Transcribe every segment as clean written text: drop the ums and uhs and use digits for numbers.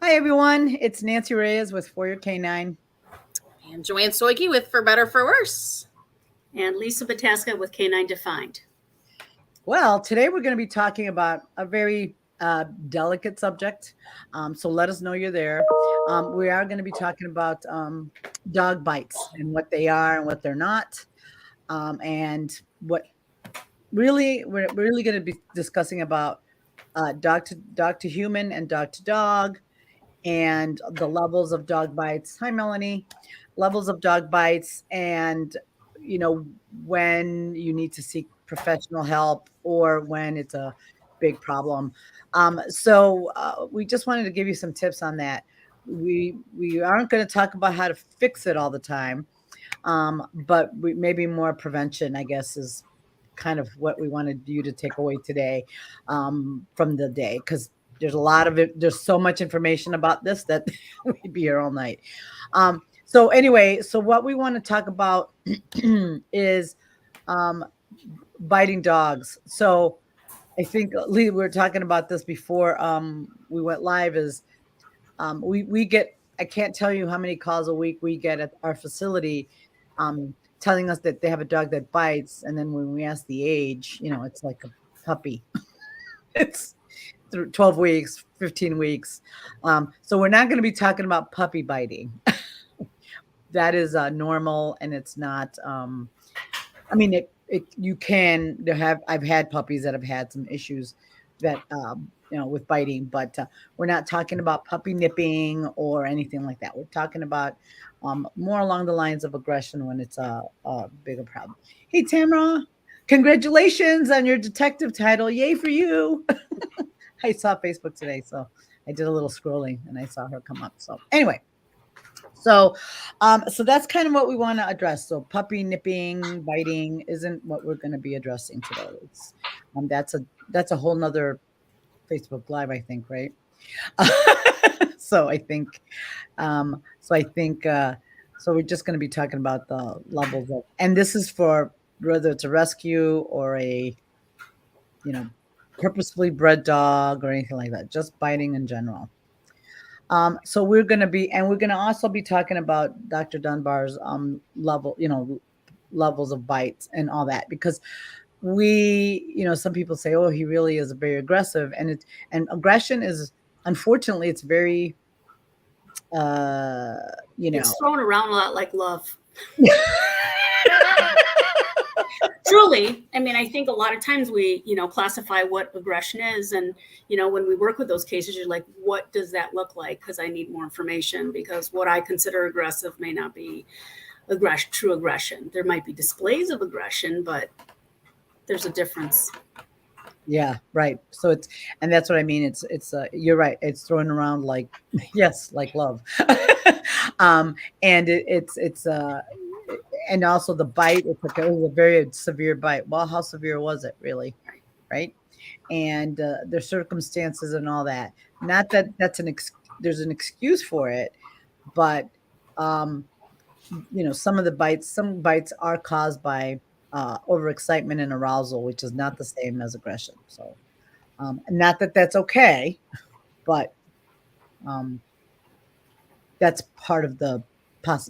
Hi, everyone. It's Nancy Reyes with For Your Canine. And Joanne Soike with For Better For Worse. And Lisa Bataska with Canine Defined. Well, today we're going to be talking about a very delicate subject. So let us know you're there. We are going to be talking about dog bites and what they are and what they're not. And what we're really going to be discussing about dog to human and dog to dog and the levels of dog bites. Hi, Melanie. Levels of dog bites, and you know when you need to seek professional help or when it's a big problem. So we just wanted to give you some tips on that. We aren't going to talk about how to fix it all the time, but maybe more prevention, I guess, is kind of what we wanted you to take away today from the day, because there's a lot of it. There's so much information about this that we'd be here all night. So anyway, so what we want to talk about is um, biting dogs. So I think Lee, we were talking about this before we went live. Is we get, I can't tell you how many calls a week we get at our facility telling us that they have a dog that bites, and then when we ask the age, it's like a puppy. It's through 12 weeks, 15 weeks. So we're not going to be talking about puppy biting. That is normal, and it's not. I mean, you can there have I've had puppies that have had some issues that with biting, but we're not talking about puppy nipping or anything like that. We're talking about more along the lines of aggression when it's a bigger problem. Hey, Tamara, congratulations on your detective title! Yay for you! I saw Facebook today, so I did a little scrolling and I saw her come up. So anyway, so that's kind of what we want to address. So puppy nipping, biting isn't what we're going to be addressing today. It's that's a whole nother Facebook Live, I think, right? so I think, so I think, so we're just going to be talking about the levels of, and this is for whether it's a rescue or a, you know, purposefully bred dog or anything like that. Just biting in general. So we're going to be, and we're going to also be talking about Dr. Dunbar's level, levels of bites and all that, because some people say, oh, he really is very aggressive, and aggression is, unfortunately, it's very, uh, you know, It's thrown around a lot like love. Truly, I mean, I think a lot of times we, classify what aggression is. And, when we work with those cases, you're like, what does that look like? Because I need more information, because what I consider aggressive may not be true aggression. There might be displays of aggression, but there's a difference. Yeah, right. So and that's what I mean. You're right. It's thrown around like, yes, like love. And and also the bite, it's like, it was a very severe bite. Well, how severe was it really? Right. And their circumstances and all that. Not that there's an excuse for it, but um, some bites are caused by overexcitement and arousal, which is not the same as aggression. So, not that that's okay, but um, that's part of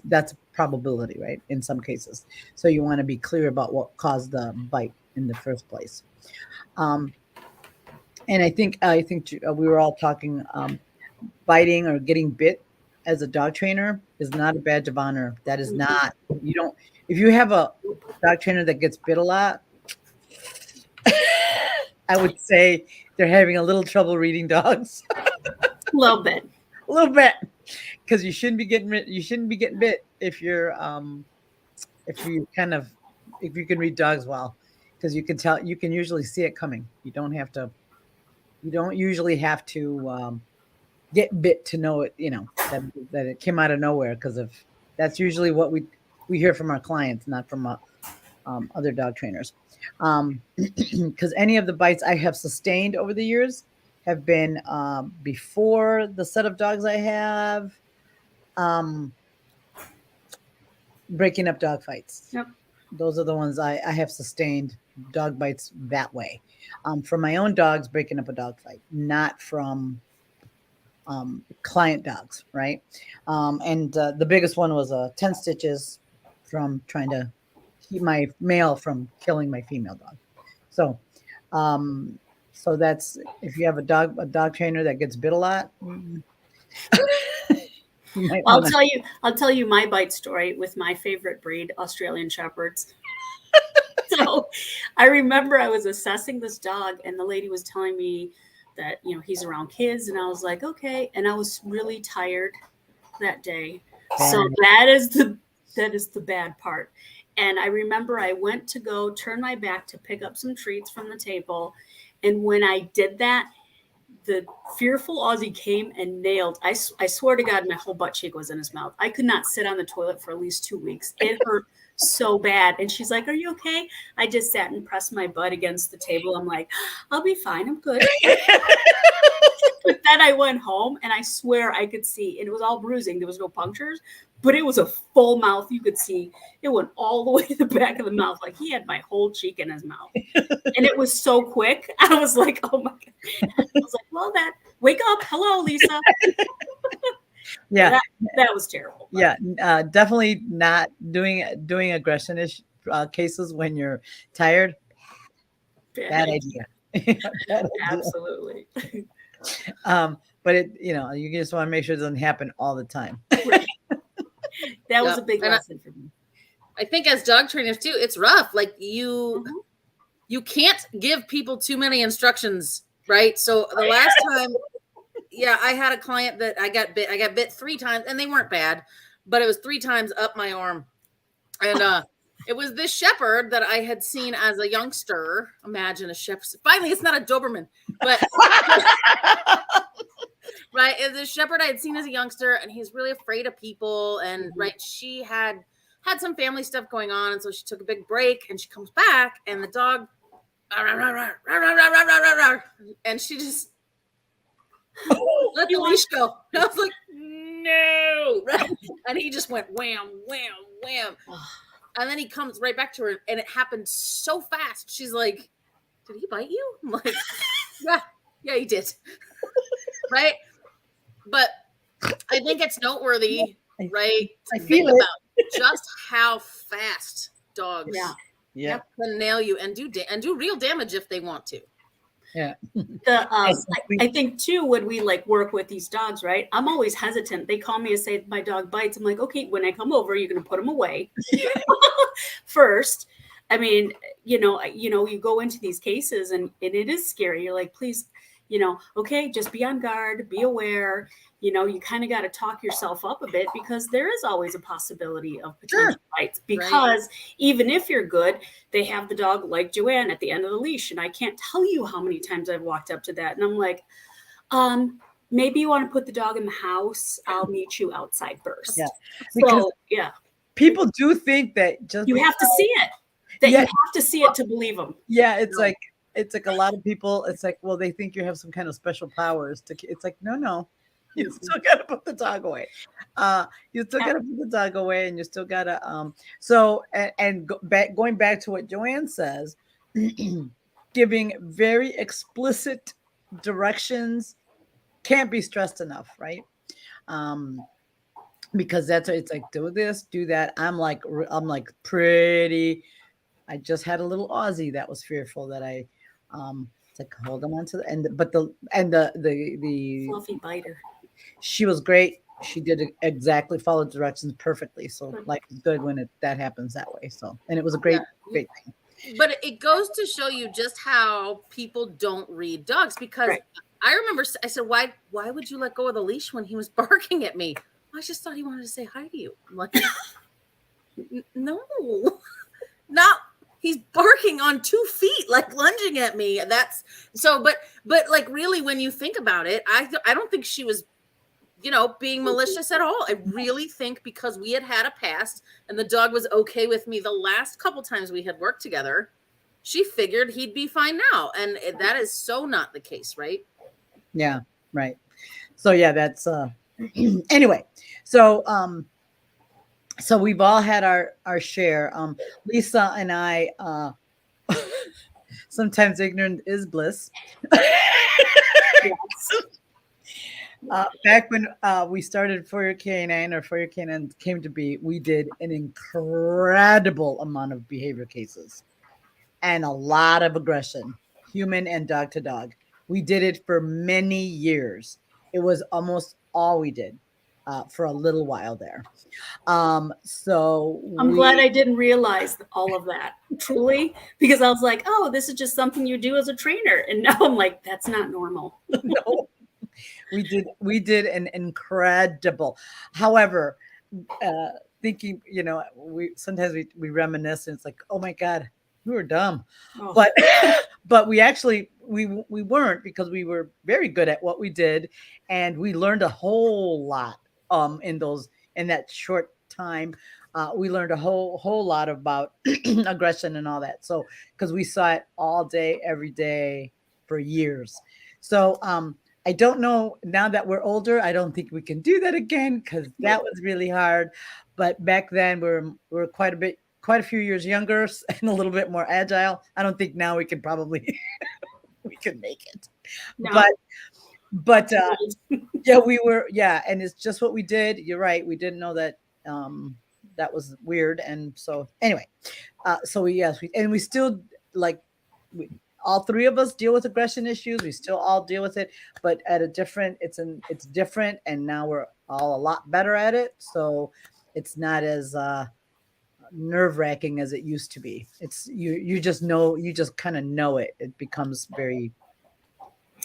that's probability, right? In some cases, so you want to be clear about what caused the bite in the first place. Um, and I think we were all talking, biting or getting bit as a dog trainer is not a badge of honor. That is not, you don't, if you have a dog trainer that gets bit a lot, I would say they're having a little trouble reading dogs. A little bit. A little bit, because you shouldn't be getting bit if you kind of if you can read dogs well, because you can usually see it coming. You don't usually have to get bit to know it, that it came out of nowhere, because of that's usually what we hear from our clients, not from other dog trainers. Because any of the bites I have sustained over the years have been before the set of dogs I have, um, breaking up dog fights. Yep. Those are the ones I have sustained dog bites that way. From my own dogs breaking up a dog fight, not from client dogs, right? And the biggest one was 10 stitches from trying to keep my male from killing my female dog. So, um, so that's if you have a dog trainer that gets bit a lot, you might I'll want to. I'll tell you my bite story with my favorite breed, Australian Shepherds. So I remember I was assessing this dog and the lady was telling me that, he's around kids. And I was like, okay. And I was really tired that day. So that is the bad part. And I remember I went to go turn my back to pick up some treats from the table. And when I did that, the fearful Aussie came and nailed. I swear to God, my whole butt cheek was in his mouth. I could not sit on the toilet for at least 2 weeks. It hurt so bad. And she's like, "Are you okay?" I just sat and pressed my butt against the table. I'm like, "I'll be fine. I'm good." But then I went home and I swear I could see, and it was all bruising. There was no punctures, but it was a full mouth. You could see it went all the way to the back of the mouth. Like he had my whole cheek in his mouth. And it was so quick. I was like, oh my God. I was like, well, wake up. Hello, Lisa. Yeah. That was terrible. Yeah. Definitely not doing aggression cases when you're tired. Bad idea. Bad idea. Absolutely. But you just want to make sure it doesn't happen all the time. That was a big lesson for me. I think as dog trainers too, it's rough. Like you can't give people too many instructions, right? So the last time, I had a client that I got bit 3 times, and they weren't bad, but it was 3 times up my arm. And it was this shepherd that I had seen as a youngster. Imagine a shepherd. Finally, it's not a Doberman, but right. It's a shepherd I had seen as a youngster, and he's really afraid of people. And right, she had some family stuff going on, and so she took a big break, and she comes back, and the dog, and she just let the leash go. And I was like, no, right? And he just went wham, wham, wham. And then he comes right back to her, and it happened so fast. She's like, did he bite you? I'm like, yeah, he did. Right? But I think it's noteworthy, right? I feel it. About just how fast dogs can nail you and do real damage if they want to. Yeah. I think too, when we work with these dogs, right? I'm always hesitant. They call me and say my dog bites. I'm like, okay, when I come over, you're going to put him away first. I mean, you go into these cases and it is scary. You're like, please, okay, just be on guard, be aware. You kind of got to talk yourself up a bit because there is always a possibility of potential bites. Because even if you're good, they have the dog like Joanne at the end of the leash. And I can't tell you how many times I've walked up to that. And I'm like, maybe you want to put the dog in the house. I'll meet you outside first. Yeah. Because people do think that just you have to see it. You have to see it to believe them. Yeah, it's like a lot of people. It's like, well, they think you have some kind of special powers. It's like, no. You still got to put the dog away. You still got to put the dog away, and you still got to. So, going back to what Joanne says, giving very explicit directions can't be stressed enough, right? Because it's like, do this, do that. I'm like pretty. I just had a little Aussie that was fearful that I. It's like, hold on to the end, but the fluffy biter. She was great. She did exactly follow directions perfectly. So life is good when that happens that way. So, and it was a great thing. But it goes to show you just how people don't read dogs, because I remember I said, why would you let go of the leash when he was barking at me? I just thought he wanted to say hi to you. I'm like, no, not. He's barking on 2 feet, like lunging at me. That's so, but like really, when you think about it, I don't think she was, being malicious at all. I really think because we had a past and the dog was okay with me the last couple times we had worked together, she figured he'd be fine now. And that is so not the case, right? Yeah, right. So yeah, that's anyway. So so we've all had our share. Lisa and I, sometimes ignorant is bliss. Back when we started For Your Canine or For Your Canine came to be, we did an incredible amount of behavior cases and a lot of aggression, human and dog to dog. We did it for many years. It was almost all we did for a little while there. So I'm glad we I didn't realize all of that, truly, because I was like, oh, this is just something you do as a trainer. And now I'm like, that's not normal. no, we did an incredible. However, uh, thinking, we sometimes we reminisce and it's like, oh my God, we were dumb, Oh, but but we actually we weren't because we were very good at what we did, and we learned a whole lot in that short time. We learned a whole lot about aggression and all that. So because we saw it all day, every day for years. So I don't know now that we're older. I don't think we can do that again because that was really hard. But back then we're quite a few years younger and a little bit more agile. I don't think now we could probably we could make it. no. But yeah, and it's just what we did. You're right. We didn't know that that was weird. And so anyway, so we still like we, all three of us deal with aggression issues. We still all deal with it, but at a different it's different, and now we're all a lot better at it. So it's not as nerve-wracking as it used to be. It's you just know, you just kind of know it. It becomes very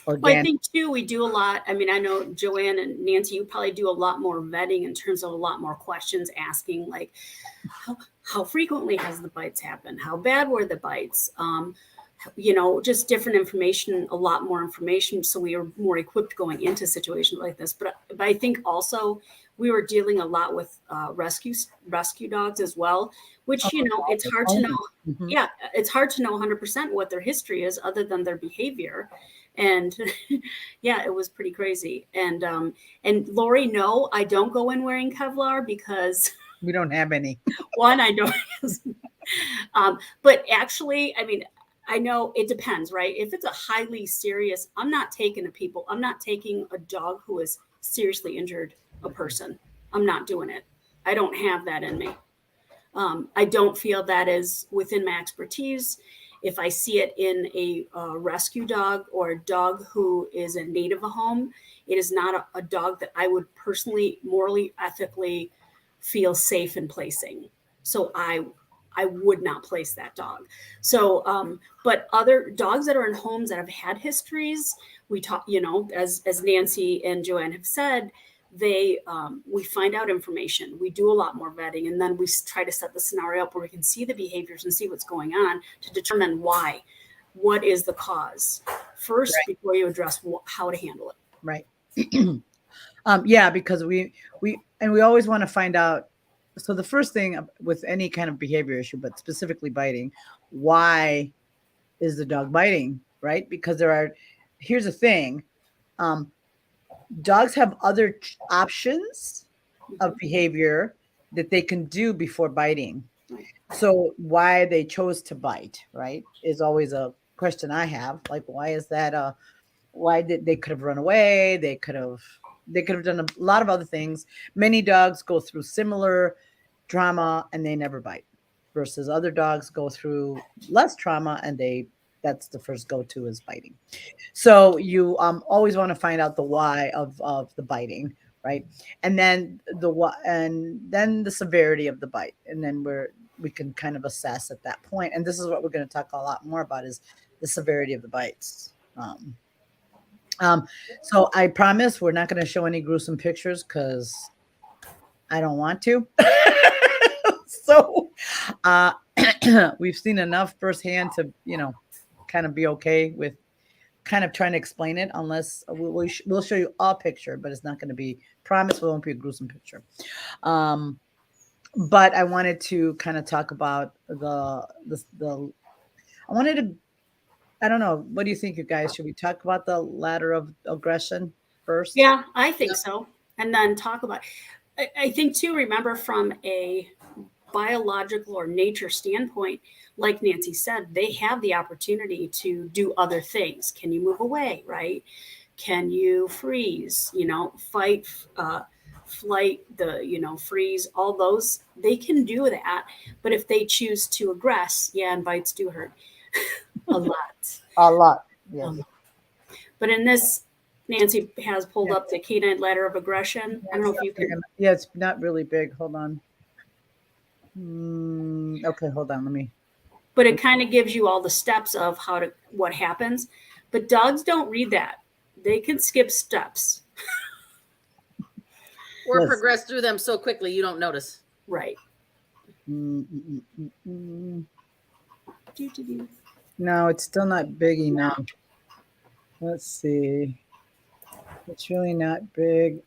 Well, I organic. think too, we do a lot. I mean, I know Joanne and Nancy, you probably do a lot more vetting in terms of a lot more questions asking, like how frequently has the bites happened? How bad were the bites? Just different information, a lot more information. So we are more equipped going into situations like this. But I think also we were dealing a lot with rescue dogs as well, which, it's hard to know. Mhm. Yeah, it's hard to know 100% what their history is other than their behavior. And yeah, it was pretty crazy. And Lori, no, I don't go in wearing Kevlar because We don't have any. one, I don't. But actually, I mean, I know it depends, right? If it's a highly serious, I'm not taking a dog who has seriously injured a person. I'm not doing it. I don't have that in me. I don't feel that is within my expertise. If I see it in a rescue dog or a dog who is in need of a home, it is not a dog that I would personally, morally, ethically feel safe in placing. So I would not place that dog. So, but other dogs that are in homes that have had histories, we talk, as Nancy and Joanne have said, we find out information. We do a lot more vetting, and then we try to set the scenario up where we can see the behaviors and see what's going on to determine why. What is the cause first before you address how to handle it? Right. Yeah, because we always want to find out. So the first thing with any kind of behavior issue, but specifically biting, why is the dog biting? Right? Because here's the thing, dogs have other options of behavior that they can do before biting. So why they chose to bite, right, is always a question I have. Like, why is that? Why did they could have run away? They could have done a lot of other things. Many dogs go through similar trauma and they never bite, versus other dogs go through less trauma and that's the first go-to is biting. So you always want to find out the why of the biting, right? And then the severity of the bite, and then we can kind of assess at that point. And this is what we're going to talk a lot more about, is the severity of the bites. So I promise we're not going to show any gruesome pictures because I don't want to. So we've seen enough firsthand to, kind of be okay with kind of trying to explain it, unless we'll show you a picture, but it's not going to be, promise it won't be a gruesome picture. But I wanted to kind of talk about I don't know. What do you think, you guys? Should we talk about the ladder of aggression first? Yeah, I think so. And then talk about, I think too, remember from a biological or nature standpoint, like Nancy said, they have the opportunity to do other things. Can you move away, right? Can you freeze? Fight, flight, freeze, all those, they can do that. But if they choose to aggress, and bites do hurt a lot. A lot. Yes. But in this, Nancy has pulled up the canine ladder of aggression. I don't know if you can. Yeah, it's not really big. Hold on. Okay, hold on. Let me. But it kind of gives you all the steps of what happens. But dogs don't read that. They can skip steps. Or Yes. progress through them so quickly you don't notice. Right. No, it's still not big enough. Let's see. It's really not big.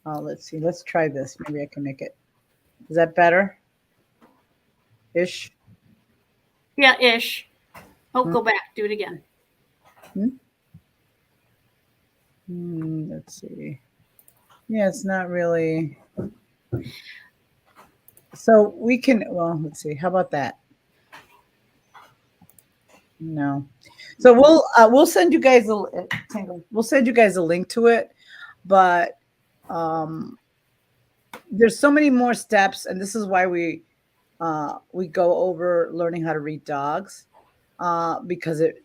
Let's see. Let's try this. Maybe I can make it. Is that better? Ish. Yeah, ish. Oh, go back. Do it again. Let's see. Yeah, it's not really. So we can. Well, let's see. How about that? No. So we'll send you guys we'll send you guys a link to it, but there's so many more steps, and this is why we go over learning how to read dogs, because it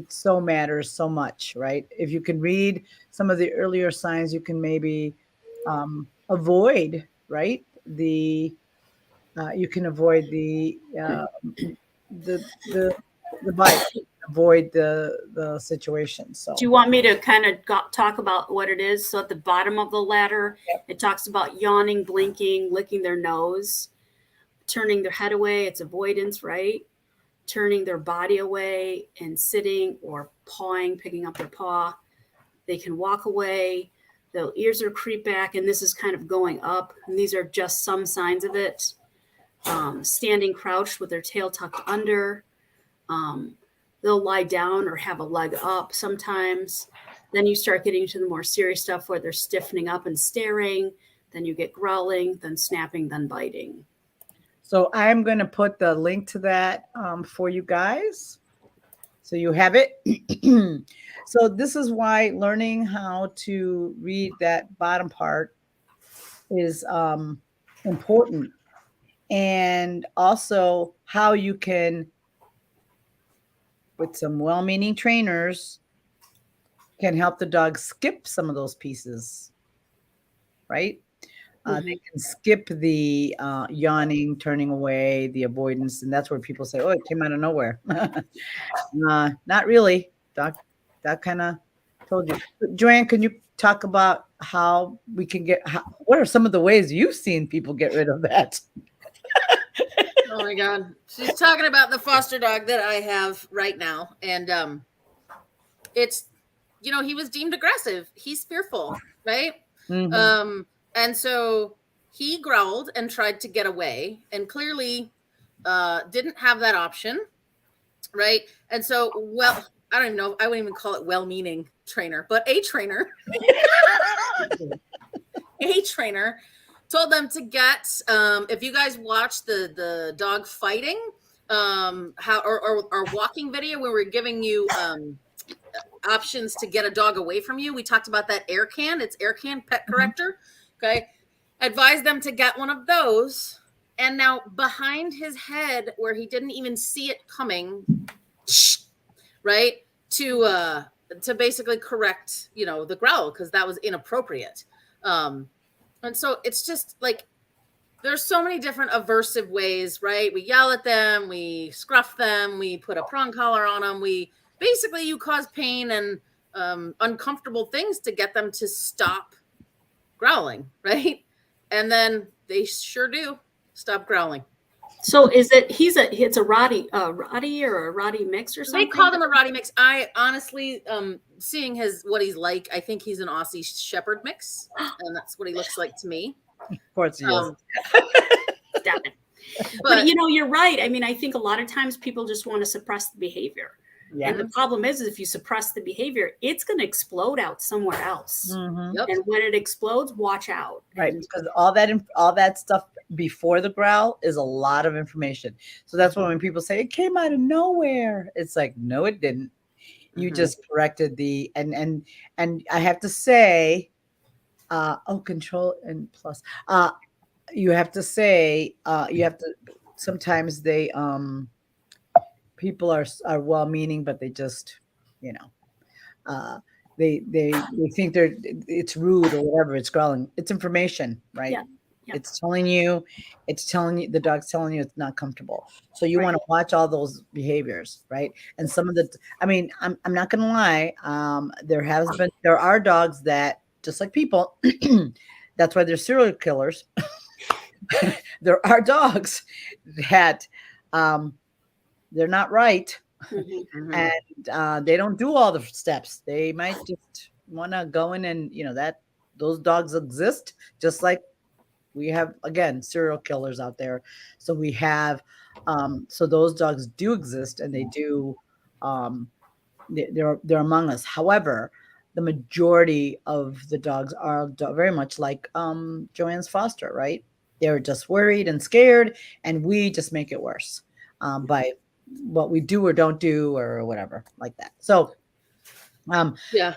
so matters so much, right? If you can read some of the earlier signs, you can maybe avoid, right? You can avoid the bite, avoid the situation. So do you want me to kind of talk about what it is? So at the bottom of the ladder, it talks about yawning, blinking, licking their nose, turning their head away. It's avoidance, right? Turning their body away and sitting or pawing, picking up their paw. They can walk away. The ears are creep back, and this is kind of going up. And these are just some signs of it. Standing crouched with their tail tucked under. They'll lie down or have a leg up sometimes. Then you start getting to the more serious stuff where they're stiffening up and staring. Then you get growling, then snapping, then biting. So I'm going to put the link to that for you guys, so you have it. So this is why learning how to read that bottom part is important, and also how you can, with some well-meaning trainers, can help the dog skip some of those pieces, right? They can skip the yawning, turning away, the avoidance, and that's where people say, "Oh, it came out of nowhere." Not really. Doc kind of told you. Joanne, can you talk about how we can what are some of the ways you've seen people get rid of that? Oh my God. She's talking about the foster dog that I have right now. And it's, he was deemed aggressive. He's fearful, right? Mm-hmm. And so he growled and tried to get away, and clearly didn't have that option, right? And so, I don't even know. I wouldn't even call it well-meaning trainer, but a trainer, told them to get, if you guys watch the dog fighting, our walking video where we're giving you options to get a dog away from you, we talked about that air can. It's air can pet corrector. Okay. Advise them to get one of those. And now behind his head, where he didn't even see it coming, right, to basically correct, the growl, because that was inappropriate. And so it's just like, there's so many different aversive ways, right? We yell at them, we scruff them, we put a prong collar on them, you cause pain and uncomfortable things to get them to stop growling, right? And then they sure do stop growling. So is it it's a Rottie or a Rottie mix or something? They called him a Rottie mix. I honestly, seeing what he's like, I think he's an Aussie Shepherd mix, and that's what he looks like to me. Of course he is. Stop it. But you're right. I mean, I think a lot of times people just want to suppress the behavior. Yeah. And the problem is if you suppress the behavior, it's going to explode out somewhere else. Mm-hmm. Yep. And when it explodes, watch out. Right, because all that stuff before the growl is a lot of information. So that's why when people say it came out of nowhere, it's like, no, it didn't. You just corrected the and I have to say, control and plus. You have to say, you have to sometimes they people are well meaning, but they just, you know, uh they think it's rude or whatever. It's growling. It's information, right? Yeah. Yeah. It's telling you, the dog's telling you it's not comfortable. So you Right. want to watch all those behaviors, right? And some of the, I mean, I'm not gonna lie, there are dogs that, just like people, that's why they're serial killers. There are dogs that they're not right, and they don't do all the steps. They might just want to go in and, that those dogs exist, just like we have, again, serial killers out there. So we have, so those dogs do exist, and they do, they're among us. However, the majority of the dogs are very much like Joanne's foster, right? They're just worried and scared, and we just make it worse by what we do or don't do or whatever like that. So, yeah,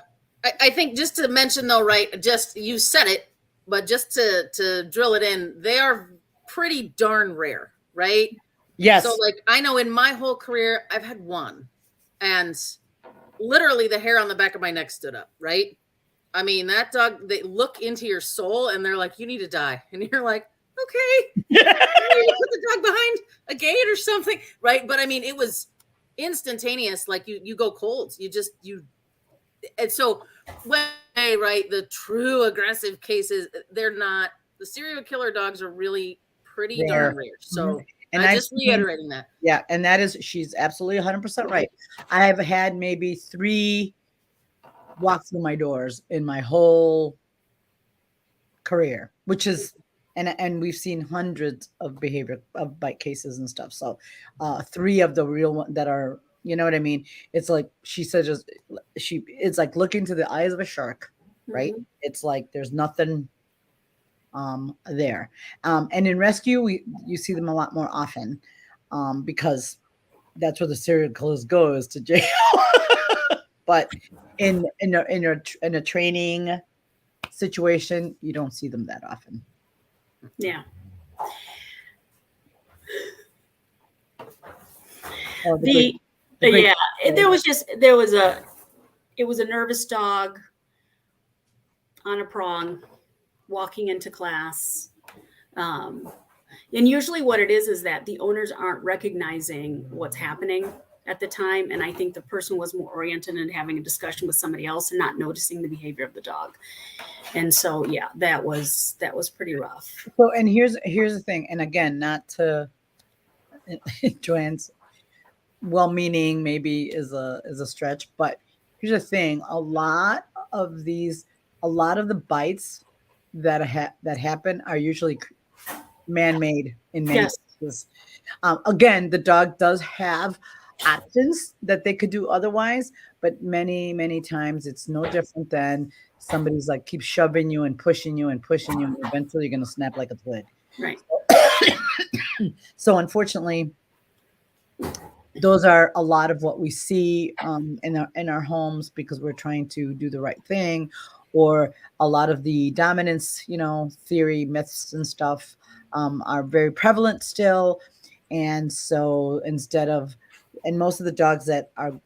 I think just to mention though, right? Just you said it, but just to drill it in, they are pretty darn rare, right? yes. So like I know in my whole career, I've had one, and literally the hair on the back of my neck stood up, right? I mean, that dog, they look into your soul and they're like, you need to die. And you're like, okay, you put the dog behind a gate or something, right? But I mean, it was instantaneous. Like you go cold. And so when right, the true aggressive cases, they're not, the serial killer dogs are really pretty darn rare. So and I'm just reiterating that. Yeah, and that is, she's absolutely 100% right. I have had maybe 3 walks through my doors in my whole career, which is, and we've seen hundreds of bite cases and stuff. So 3 of the real ones that are, you know what I mean? It's like she said, it's like looking to the eyes of a shark, right? It's like there's nothing there. And in rescue, you see them a lot more often because that's where the serial killers go, is to jail. But in a training situation, you don't see them that often. Yeah. It was a nervous dog on a prong walking into class. And usually what it is that the owners aren't recognizing what's happening at the time. And I think the person was more oriented in having a discussion with somebody else and not noticing the behavior of the dog. And so, yeah, that was pretty rough. So, and here's the thing. And again, not to Joanne's well-meaning maybe is a stretch, but here's the thing. A lot of the bites that happen are usually man-made in many cases. Again, the dog does have options that they could do otherwise, but many times it's no different than somebody's like keep shoving you and pushing you and pushing you, and eventually you're going to snap like a twig. Right. So unfortunately, those are a lot of what we see in our homes, because we're trying to do the right thing, or a lot of the dominance, theory, myths and stuff are very prevalent still. And so and most of the dogs that have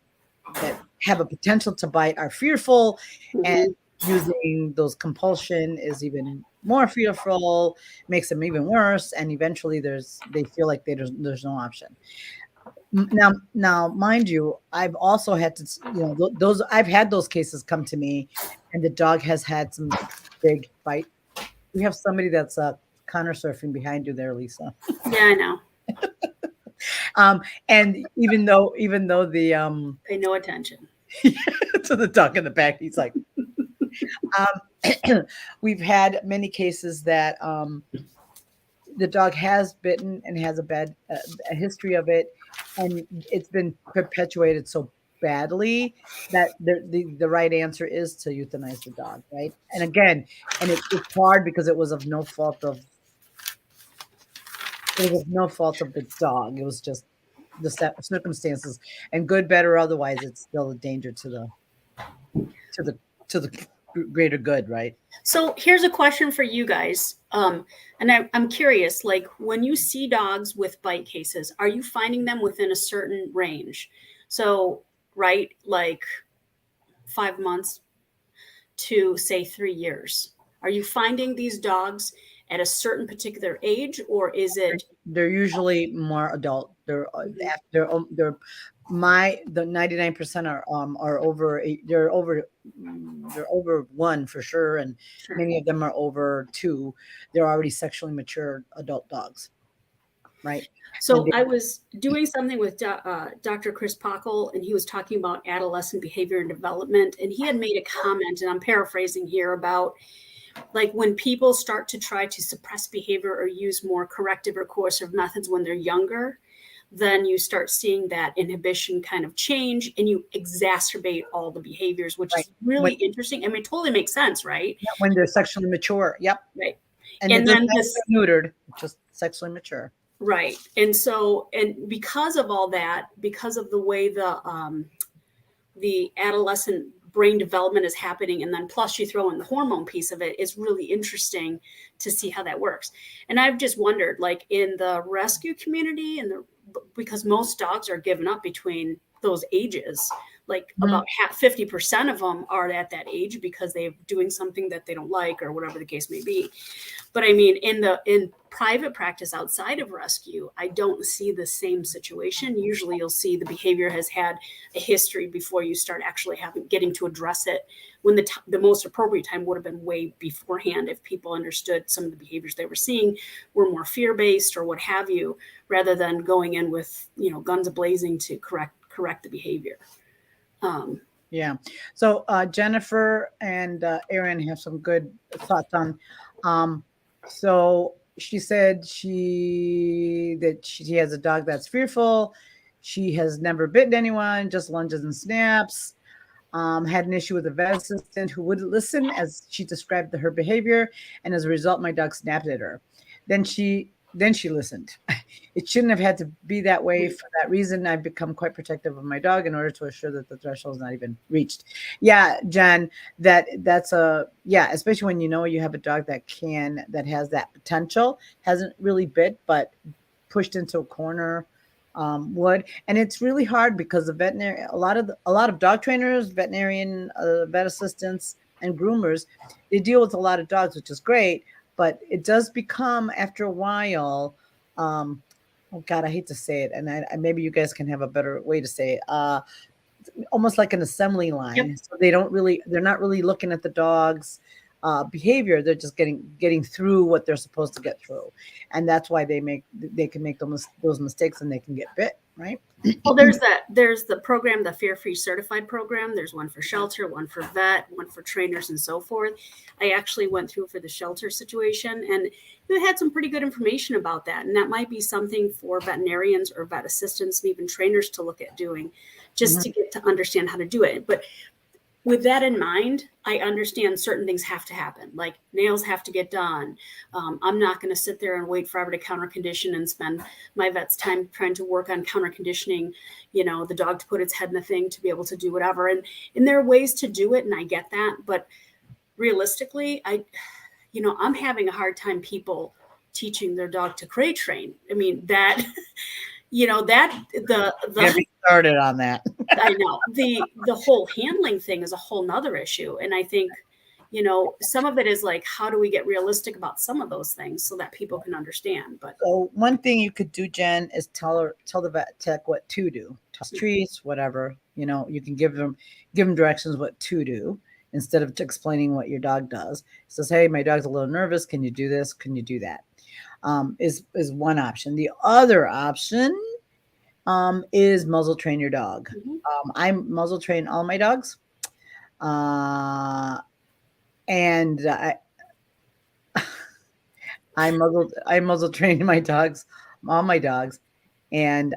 a potential to bite are fearful, and using those compulsion is even more fearful, makes them even worse. And eventually they feel like there's no option. Now, mind you, I've also had to, I've had those cases come to me, and the dog has had some big bite. We have somebody that's counter surfing behind you there, Lisa. Yeah, I know. And even though the pay no attention to the dog in the back, he's like, we've had many cases that the dog has bitten and has a bad a history of it, and it's been perpetuated so badly that the right answer is to euthanize the dog, right? And again, it's hard because it was of no fault of the dog. It was just circumstances, and good, bad, or otherwise, it's still a danger to the greater good, right? So here's a question for you guys. And I'm curious, like when you see dogs with bite cases, are you finding them within a certain range? So, right, like 5 months to say 3 years. Are you finding these dogs at a certain particular age, or is it? They're usually more adult. They're the 99% are over eight. They're over one for sure, and Sure. many of them are over two. They're already sexually mature adult dogs, right? So I was doing something with Dr. Chris Pockle, and he was talking about adolescent behavior and development, and he had made a comment, and I'm paraphrasing here, about like when people start to try to suppress behavior or use more corrective or coercive methods when they're younger, then you start seeing that inhibition kind of change and you exacerbate all the behaviors, which is really interesting. I mean, it totally makes sense, right? When they're sexually mature. Yep. Right. And then neutered, just sexually mature. Right. And so, and because of all that, because of the way the adolescent brain development is happening, and then plus you throw in the hormone piece of it, it's really interesting to see how that works. And I've just wondered, like in the rescue community, because most dogs are given up between those ages, like about 50% of them are at that age because they're doing something that they don't like or whatever the case may be. But I mean, in private practice outside of rescue, I don't see the same situation. Usually you'll see the behavior has had a history before you start actually getting to address it, when the most appropriate time would have been way beforehand if people understood some of the behaviors they were seeing were more fear-based or what have you, rather than going in with, guns a-blazing to correct the behavior. Yeah. So Jennifer and Erin have some good thoughts on. So she said she has a dog that's fearful. She has never bitten anyone, just lunges and snaps. Had an issue with a vet assistant who wouldn't listen as she described her behavior, and as a result, my dog snapped at her. Then she listened. It shouldn't have had to be that way. For that reason, I've become quite protective of my dog in order to assure that the threshold is not even reached. Yeah, Jen, that's especially when you have a dog that has that potential, hasn't really bit, but pushed into a corner would. And it's really hard because a lot of dog trainers, veterinarian, vet assistants, and groomers, they deal with a lot of dogs, which is great. But it does become, after a while, oh God, I hate to say it, and maybe you guys can have a better way to say it. Almost like an assembly line. Yep. So they're not really looking at the dog's behavior. They're just getting through what they're supposed to get through, and that's why they can make those mistakes and they can get bit, right? Well, there's the program, the Fear-Free Certified program. There's one for shelter, one for vet, one for trainers, and so forth. I actually went through for the shelter situation, and you had some pretty good information about that. And that might be something for veterinarians or vet assistants and even trainers to look at doing, just to get to understand how to do it. But with that in mind, I understand certain things have to happen, like nails have to get done. I'm not going to sit there and wait forever to counter condition and spend my vet's time trying to work on counter conditioning, the dog to put its head in the thing to be able to do whatever. And there are ways to do it, and I get that. But realistically, I'm having a hard time people teaching their dog to crate train. I mean, that, Get me started on that. I know the whole handling thing is a whole nother issue. And I think, some of it is like, how do we get realistic about some of those things so that people can understand? But so one thing you could do, Jen, is tell the vet tech what to do. Toss treats, whatever, you can give them directions what to do instead of explaining what your dog does. It says, hey, my dog's a little nervous. Can you do this? Can you do that? Is one option. The other option is muzzle train your dog. I muzzle train all my dogs. And I muzzle train all my dogs. And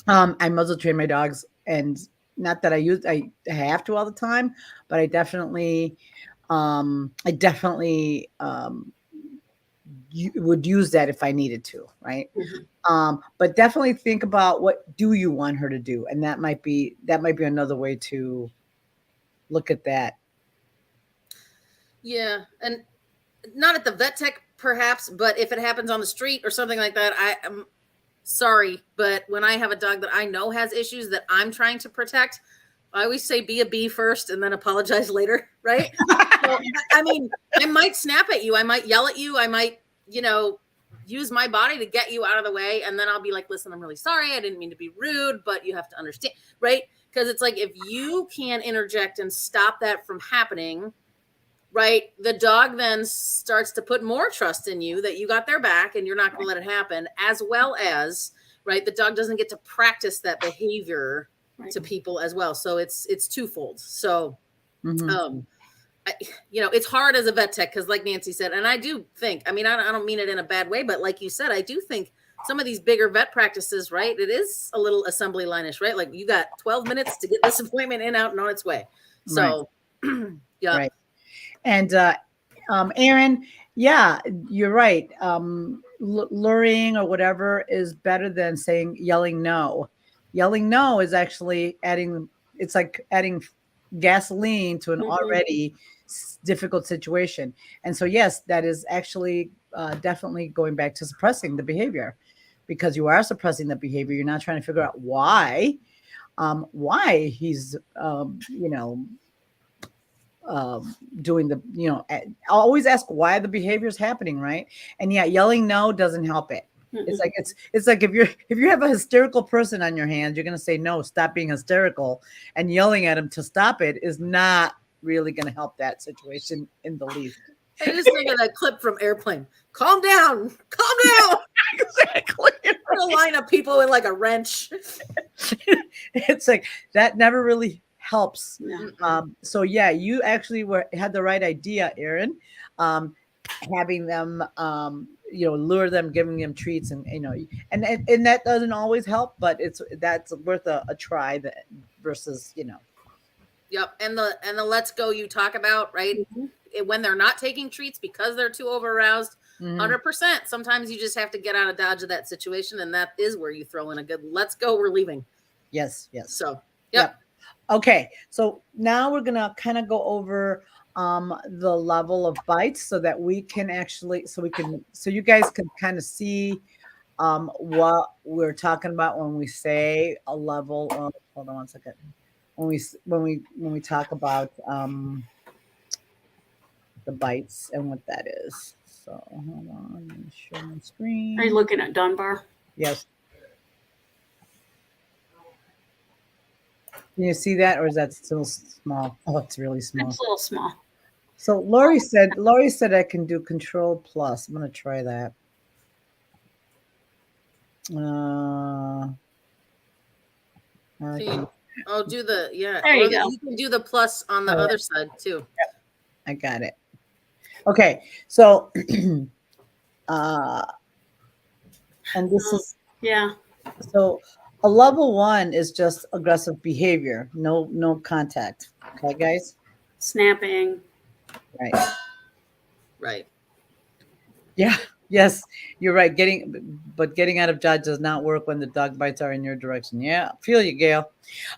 I muzzle train my dogs, and not that I have to all the time, but I definitely would use that if I needed to, right? Mhm. But definitely think about what do you want her to do, and that might be another way to look at that. Yeah, and not at the vet tech perhaps, but if it happens on the street or something like that, I am sorry, but when I have a dog that I know has issues that I'm trying to protect, I always say be a bee first and then apologize later, right? So, I mean, I might snap at you, I might yell at you, I might, use my body to get you out of the way, and then I'll be like, listen, I'm really sorry, I didn't mean to be rude, but you have to understand, right? Because it's like if you can interject and stop that from happening, right, the dog then starts to put more trust in you that you got their back and you're not going to let it happen, as well as, right, the dog doesn't get to practice that behavior to people as well. So it's twofold. So it's hard as a vet tech because, like Nancy said, and I do think, I mean, I don't mean it in a bad way, but like you said, I do think some of these bigger vet practices, right, it is a little assembly line-ish, right? Like you got 12 minutes to get this appointment in, out, and on its way. So yeah. Right. And Aaron, yeah, you're right. Luring or whatever is better than yelling no. Yelling no is actually it's like adding gasoline to an already difficult situation. And so, yes, that is actually definitely going back to suppressing the behavior, because you are suppressing the behavior. You're not trying to figure out why he's, doing always ask why the behavior is happening, right? And yeah, yelling no doesn't help it. It's like if you have a hysterical person on your hands, you're going to say no, stop being hysterical, and yelling at him to stop it is not really going to help that situation in the least. I just think of that clip from Airplane. Calm down. Exactly. A line of people with like a wrench. It's like that never really helps. Yeah. So yeah, you actually had the right idea, Aaron. Having them, lure them, giving them treats, and and that doesn't always help, but that's worth a try. Versus. Yep, and the let's go you talk about, right? When they're not taking treats because they're too over-aroused, 100%. Sometimes you just have to get out of dodge of that situation, and that is where you throw in a good let's go, we're leaving. Yes. So yep. Okay, so now we're gonna kind of go over the level of bites so that we can actually, so you guys can kind of see what we're talking about when we say a level of, hold on one second. When we talk about the bites and what that is. So hold on, let me share my screen. Are you looking at Dunbar? Yes. Can you see that, or is that still small? Oh, it's really small. It's a little small. So Lori said I can do Control Plus. I'm gonna try that. Do the There you go. You can do the plus on the other side too. Yep, I got it. Okay, so and this is so a level 1 is just aggressive behavior, no contact. Okay, guys. Snapping. Right. Yeah. Yes, you're right. Getting out of dodge does not work when the dog bites are in your direction. Yeah, feel you, Gail.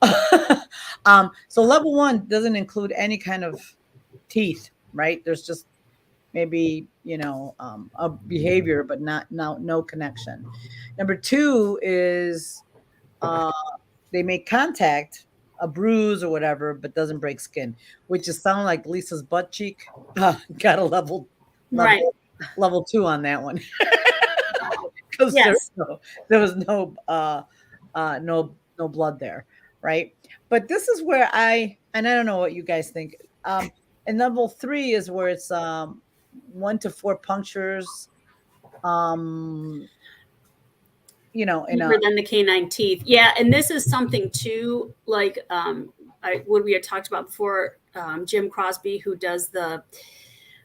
So level 1 doesn't include any kind of teeth, right? There's just maybe a behavior, but no connection. Number 2 is they make contact, a bruise or whatever, but doesn't break skin, which is sound like Lisa's butt cheek. Got a level 2 on that one. Because there was no blood there, right? But this is where I don't know what you guys think. And level 3 is where it's 1 to 4 punctures. Deeper than the canine teeth. Yeah, and this is something too, like what we had talked about before, Jim Crosby, who does the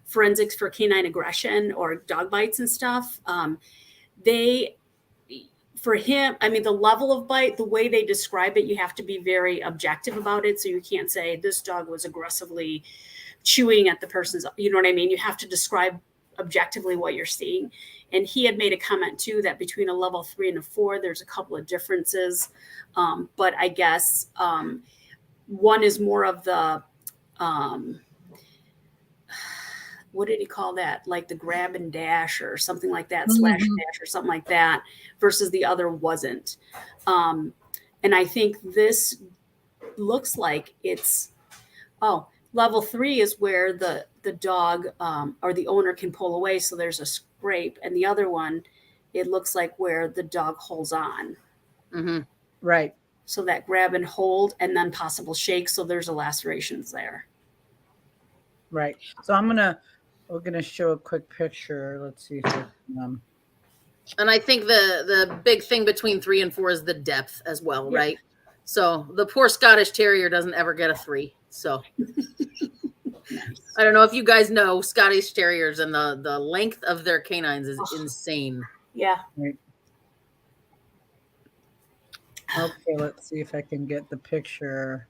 forensics for canine aggression or dog bites and stuff. For him, I mean, the level of bite, the way they describe it, you have to be very objective about it. So you can't say this dog was aggressively chewing at the person's, you know what I mean? You have to describe objectively what you're seeing. And he had made a comment too that between a level 3 and a 4, there's a couple of differences. But I guess one is more of the what did he call that? Like the grab and dash or something like that, slash dash or something like that, versus the other wasn't. And I think this looks like it's, level 3 is where the dog or the owner can pull away, so there's a scrape. And the other one, it looks like where the dog holds on. Right. So that grab and hold and then possible shake, so there's a lacerations there. Right. So we're gonna show a quick picture. Let's see if and I think the big thing between 3 and 4 is the depth as well, right? So the poor Scottish Terrier doesn't ever get a 3. So I don't know if you guys know Scottish Terriers, and the length of their canines is insane. Yeah. Right. Okay, let's see if I can get the picture.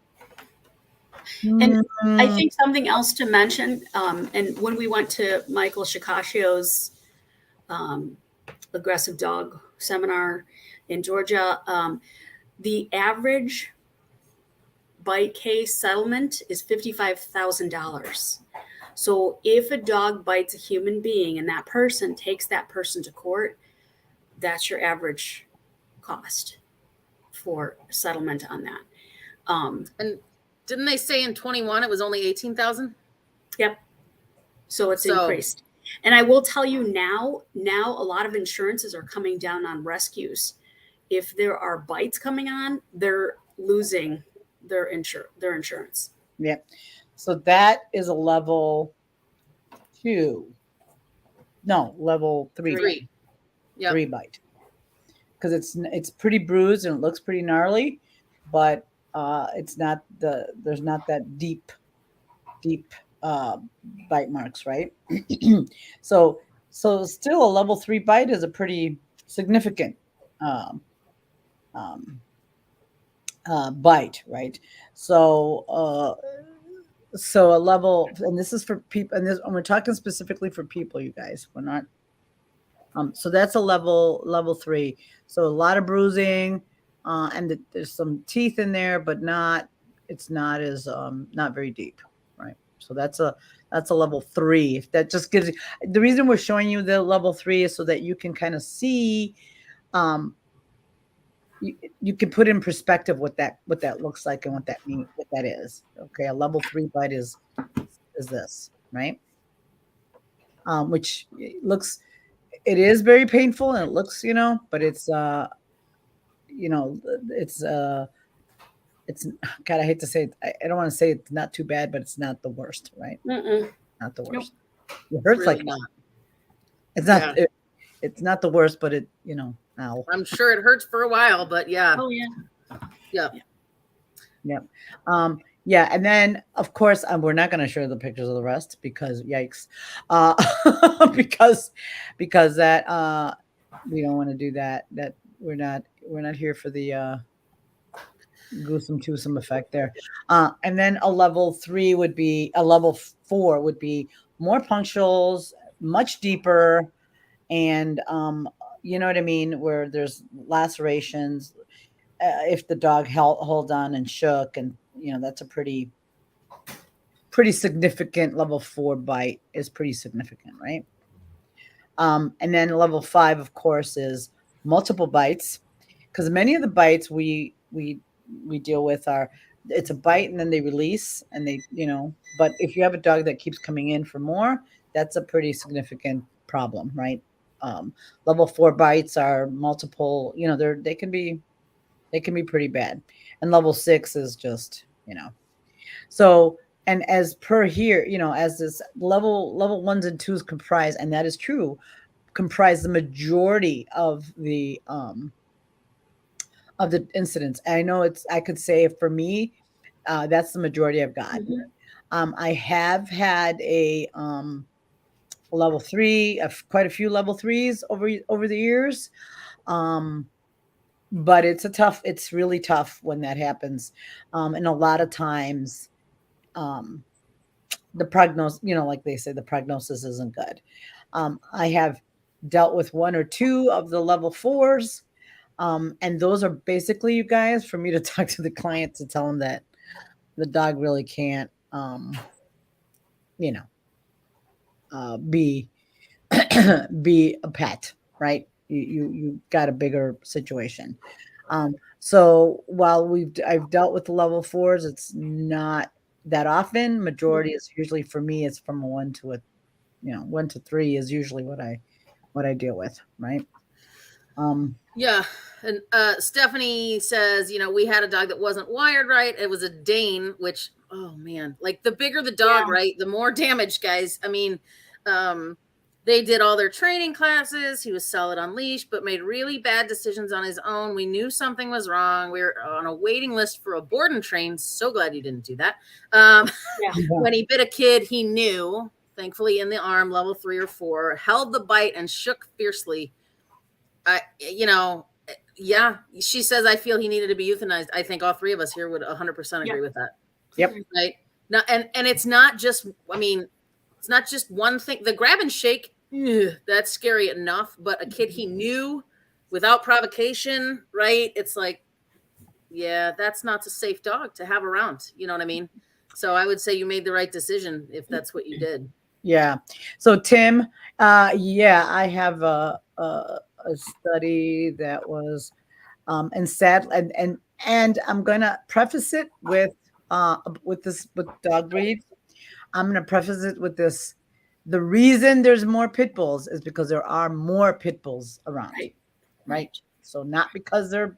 And I think something else to mention, and when we went to Michael Shikashio's aggressive dog seminar in Georgia, the average bite case settlement is $55,000. So if a dog bites a human being and that person takes that person to court, that's your average cost for settlement on that. And didn't they say in 21 it was only 18,000? Yep. So it's increased. And I will tell you now a lot of insurances are coming down on rescues. If there are bites coming on, they're losing their insurance. Yeah. So that is a level 2. No, level 3. 3. Yeah. 3 bite. Because it's pretty bruised and it looks pretty gnarly, but it's not there's not that deep bite marks, right? so still a level 3 bite is a pretty significant bite, right? So a level, and this is for people, and we're talking specifically for people, you guys. We're not. So that's a level 3. So a lot of bruising, and there's some teeth in there, but it's not as not very deep, right? So that's a level 3. If that just gives you, the reason we're showing you the level 3 is so that you can kind of see, you can put in perspective what that looks like and what that means, what that is. Okay, a level 3 bite is this, right? Which it is very painful, and it looks, but it's God, I hate to say it. I don't want to say it's not too bad, but it's not the worst, right? Not the worst. Nope. It hurts really like not. It's not. Yeah. It's not the worst, but it, now. I'm sure it hurts for a while, but yeah. Oh yeah. Yeah. Yep. Yeah, and then of course we're not going to show the pictures of the rest because yikes, because that we don't want to do that. That we're not here for the gruesome twosome effect there. And then a level 4 would be more punctuals, much deeper, and you know what I mean, where there's lacerations. If the dog hold on and shook, and that's a pretty significant level 4 bite is pretty significant, right? And then level 5, of course, is multiple bites, because many of the bites we deal with it's a bite and then they release, and they, but if you have a dog that keeps coming in for more, that's a pretty significant problem, right? Level 4 bites are multiple, they can be pretty bad. And level 6 is just, so, and as per here, as this level 1s and 2s comprise, and that is true, comprise the majority of the incidents. And I know I could say for me, that's the majority I've got. I have had a level 3, quite a few level 3s over the years. But it's really tough when that happens. And a lot of times, the prognosis, like they say, the prognosis isn't good. I have dealt with 1 or 2 of the level 4s. And those are basically, you guys, for me to talk to the client to tell them that the dog really can't, you know, be be a pet, right? You got a bigger situation. So while I've dealt with the level 4s, it's not that often. Majority is usually for me, it's from a 1 to a 1 to 3 is usually what I deal with, right? Yeah. And Stephanie says, we had a dog that wasn't wired right. It was a Dane, which, oh man, like the bigger the dog, right, the more damage, guys. I mean, they did all their training classes. He was solid on leash, but made really bad decisions on his own. We knew something was wrong. We were on a waiting list for a board and train. So glad you didn't do that. When he bit a kid, he knew, thankfully in the arm, level 3 or 4, held the bite and shook fiercely. Yeah, she says, I feel he needed to be euthanized. I think all 3 of us here would 100% agree with that. Yep. Right. Now, and it's not just, it's not just one thing. The grab and shake, that's scary enough, but a kid he knew without provocation, right? It's like, yeah, that's not a safe dog to have around. You know what I mean? So I would say you made the right decision if that's what you did. Yeah. So Tim, I have a study that was, and sad, and I'm gonna preface it with dog breeds. I'm gonna preface it with this: the reason there's more pit bulls is because there are more pit bulls around, right? So not because they're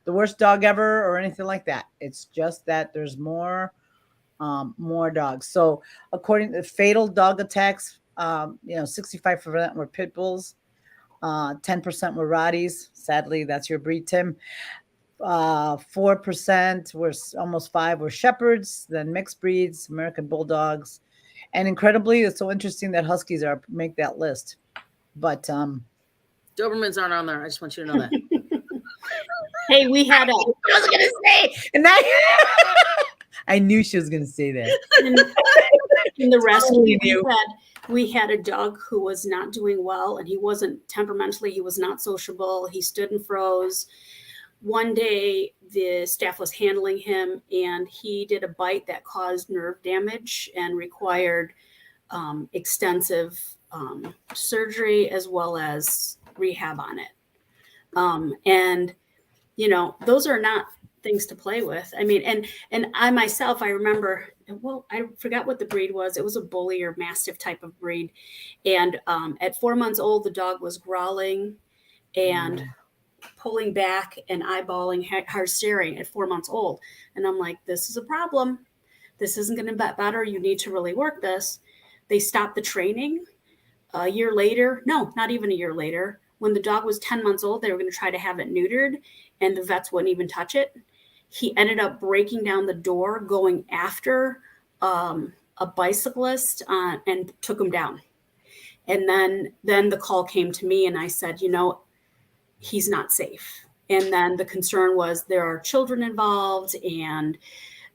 the worst dog ever or anything like that. It's just that there's more dogs. So according to fatal dog attacks, 65% were pit bulls, 10% were Rotties. Sadly, that's your breed, Tim. 4% were almost 5 were Shepherds, then mixed breeds, American Bulldogs, and incredibly, it's so interesting that Huskies make that list. But Dobermans aren't on there. I just want you to know that. Hey, we had a. I was gonna say, and that I knew she was gonna say that. In the rescue, we had a dog who was not doing well, and he wasn't temperamentally. He was not sociable. He stood and froze. One day, the staff was handling him, and he did a bite that caused nerve damage and required extensive surgery as well as rehab on it. And those are not things to play with. I mean, and I myself, I remember, well, I forgot what the breed was. It was a bully or mastiff type of breed. And at 4 months old, the dog was growling and pulling back and eyeballing, hard staring at 4 months old. And I'm like, this is a problem. This isn't going to get better. You need to really work this. They stopped the training. A year later, no, not even a year later, when the dog was 10 months old, they were going to try to have it neutered, and the vets wouldn't even touch it. He ended up breaking down the door, going after a bicyclist and took him down. And then the call came to me, and I said, he's not safe. And then the concern was there are children involved, and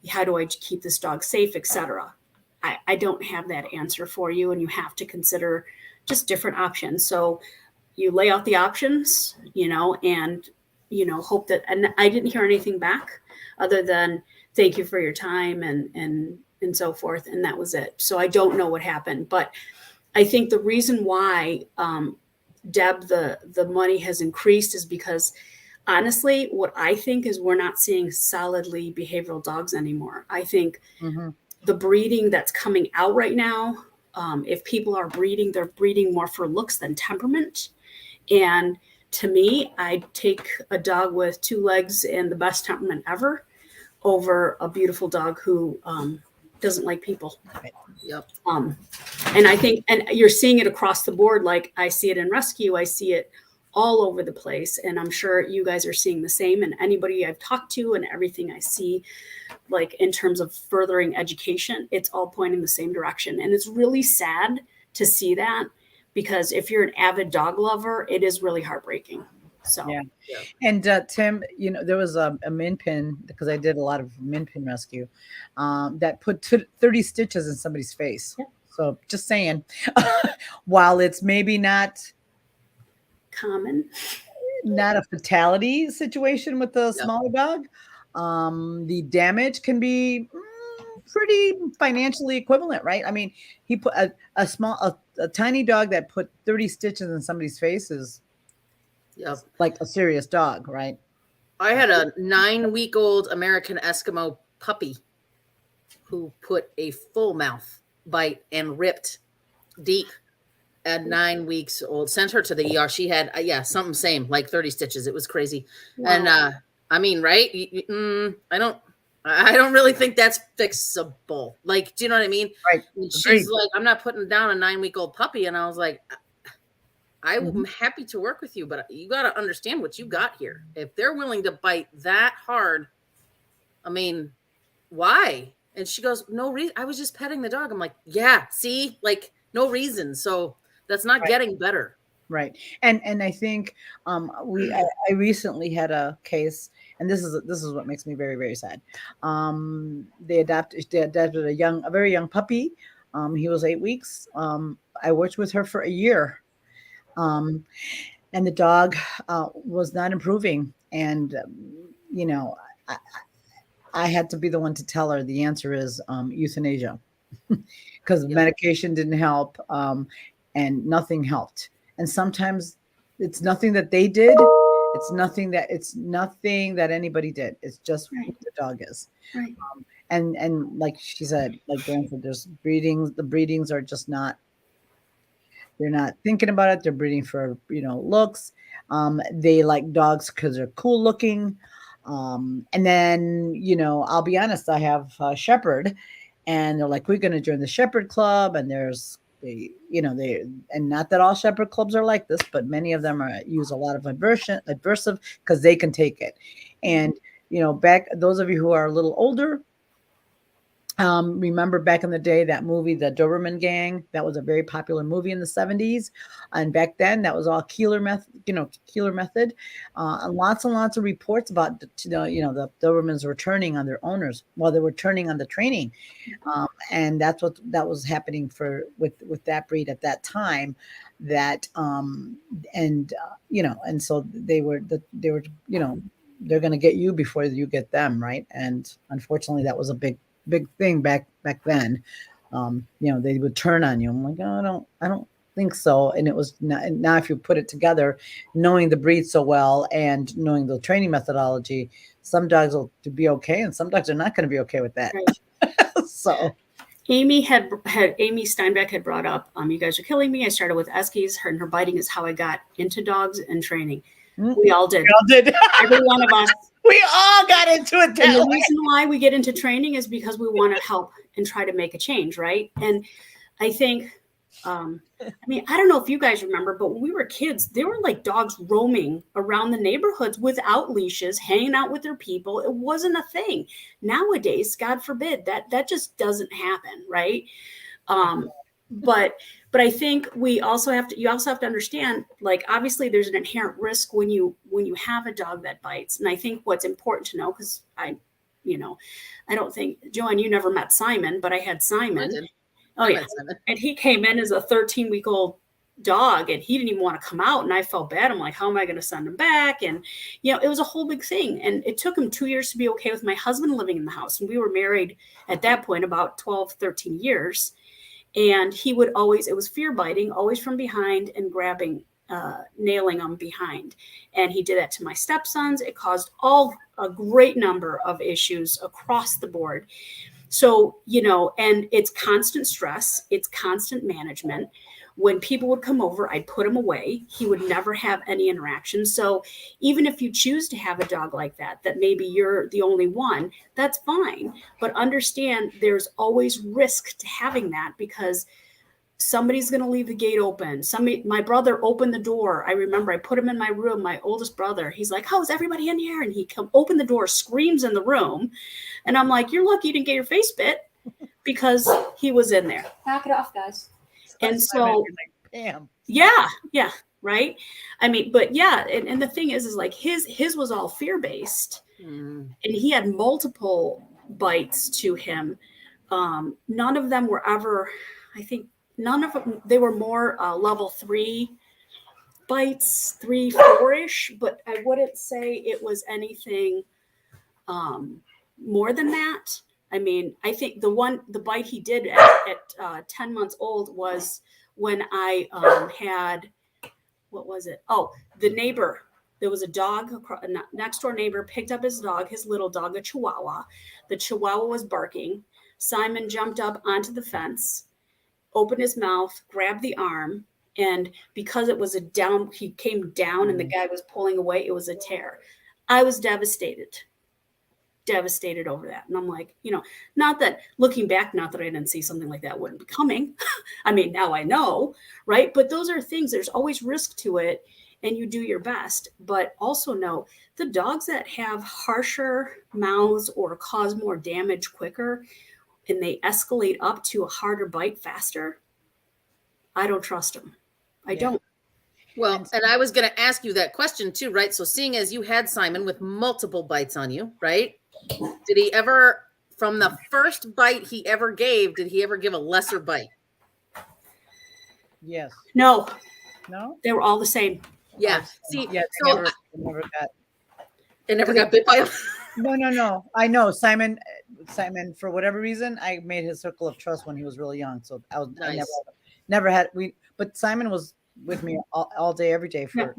how do I keep this dog safe, etc. I don't have that answer for you, and you have to consider just different options. So you lay out the options, and hope that. And I didn't hear anything back other than thank you for your time and so forth, and that was it. So I don't know what happened, but I think the reason why Deb, the money has increased is because honestly, what I think is we're not seeing solidly behavioral dogs anymore. I think the breeding that's coming out right now, if people are breeding, they're breeding more for looks than temperament. And to me, I'd take a dog with 2 legs and the best temperament ever over a beautiful dog who doesn't like people. Yep. And I think, and you're seeing it across the board. Like I see it in rescue. I see it all over the place. And I'm sure you guys are seeing the same. And anybody I've talked to and everything I see, like in terms of furthering education, it's all pointing the same direction. And it's really sad to see that, because if you're an avid dog lover, it is really heartbreaking. So, yeah. And Tim, there was a min pin, because I did a lot of min pin rescue, that put 30 stitches in somebody's face. Yep. So just saying, while it's maybe not Common. a fatality situation with the Yep. smaller dog, the damage can be pretty financially equivalent, right? I mean, he put a tiny dog that put 30 stitches in somebody's face is Yep. like a serious dog, right? I had a 9-week-old American Eskimo puppy who put a full mouth bite and ripped deep at 9 weeks old. Sent her to the ER. She had something same, like 30 stitches. It was crazy. Wow. And I mean, right? I don't really think that's fixable. Like, do you know what I mean? Right. And she's Agreed. like, I'm not putting down a 9-week-old puppy. And I was like, I'm Mhm. happy to work with you, but you got to understand what you got here. If they're willing to bite that hard, I mean, why? And she goes, no reason. I was just petting the dog. I'm like, yeah, see, like no reason. So that's not Right. getting better. Right. And I think I recently had a case, and this is what makes me very, very sad. They adopted a very young puppy. He was 8 weeks. I worked with her for a year. And the dog was not improving. And you know, I, I had to be the one to tell her the answer is euthanasia, because Yep. medication didn't help, and nothing helped. And sometimes it's nothing that they did. It's nothing that anybody did. It's just Right. who the dog is. Right. And like she said, like Joanne said, there's breedings. The breedings are just not. They're not thinking about it. They're breeding for looks. They like dogs because they're cool looking. And then I'll be honest. I have a shepherd, and they're like, we're going to join the shepherd club, and there's and not that all shepherd clubs are like this, but many of them use a lot of adversive because they can take it. And back those of you who are a little older, remember back in the day that movie, The Doberman Gang? That was a very popular movie in the 70s. And back then, that was all Keeler method, and lots of reports about, the Dobermans were turning on their owners while they were turning on the training. And that was happening with that breed at that time. That, and so they were, they're going to get you before you get them. Right. And unfortunately, that was a big thing back then. They would turn on you. I'm like, oh, I don't think so. And it was not, now if you put it together, knowing the breed so well and knowing the training methodology, some dogs will be okay and some dogs are not going to be okay with that. Right. So Amy Steinbeck had brought up, you guys are killing me. I started with Eskies. Her biting is how I got into dogs and training. We all did. Every one of us. We all got into it. And the reason why we get into training is because we want to help and try to make a change, right? And I think, I don't know if you guys remember, but when we were kids, there were like dogs roaming around the neighborhoods without leashes, hanging out with their people. It wasn't a thing. Nowadays, God forbid, that just doesn't happen, right? But I think you also have to understand, like, obviously there's an inherent risk when you have a dog that bites. And I think what's important to know, because I don't think, Joanne, you never met Simon, but I had Simon. I did. Oh yeah. And he came in as a 13-week-old dog and he didn't even want to come out. And I felt bad. I'm like, how am I going to send him back? And, it was a whole big thing. And it took him 2 years to be okay with my husband living in the house. And we were married at that point about 12, 13 years. And he would always, it was fear biting, always from behind and grabbing, nailing them behind. And he did that to my stepsons. It caused a great number of issues across the board. So, and it's constant stress. It's constant management. When people would come over, I'd put him away. He would never have any interaction. So even if you choose to have a dog like that maybe you're the only one, that's fine. But understand there's always risk to having that because somebody's going to leave the gate open. My brother opened the door. I remember I put him in my room, my oldest brother. He's like, how is everybody in here? And he open the door, screams in the room. And I'm like, you're lucky you didn't get your face bit because he was in there. Knock it off, guys. And so, yeah, right. But yeah, and the thing is like his was all fear-based, and he had multiple bites to him. None of them were ever, I think none of them, they were more level 3 bites, 3, 4-ish, but I wouldn't say it was anything more than that. I mean, I think the bite he did at 10 months old was when I had, what was it? Oh, the neighbor. There was a dog, a next door neighbor picked up his dog, his little dog, a Chihuahua. The Chihuahua was barking. Simon jumped up onto the fence, opened his mouth, grabbed the arm, and because it was he came down and the guy was pulling away, it was a tear. I was devastated over that. And I'm like, not that looking back, not that I didn't see something like that wouldn't be coming. I mean, now I know, right? But those are things, there's always risk to it and you do your best. But also know the dogs that have harsher mouths or cause more damage quicker and they escalate up to a harder bite faster, I don't trust them. I don't. Well, and I was going to ask you that question too, right? So seeing as you had Simon with multiple bites on you, right? Did he ever, from the first bite he ever gave, did he ever give a lesser bite? Yes. No. No? They were all the same. Yeah. See, yeah, so it never got bit by him. No. I know Simon, for whatever reason, I made his circle of trust when he was really young. So I never had, but Simon was with me all day, every day for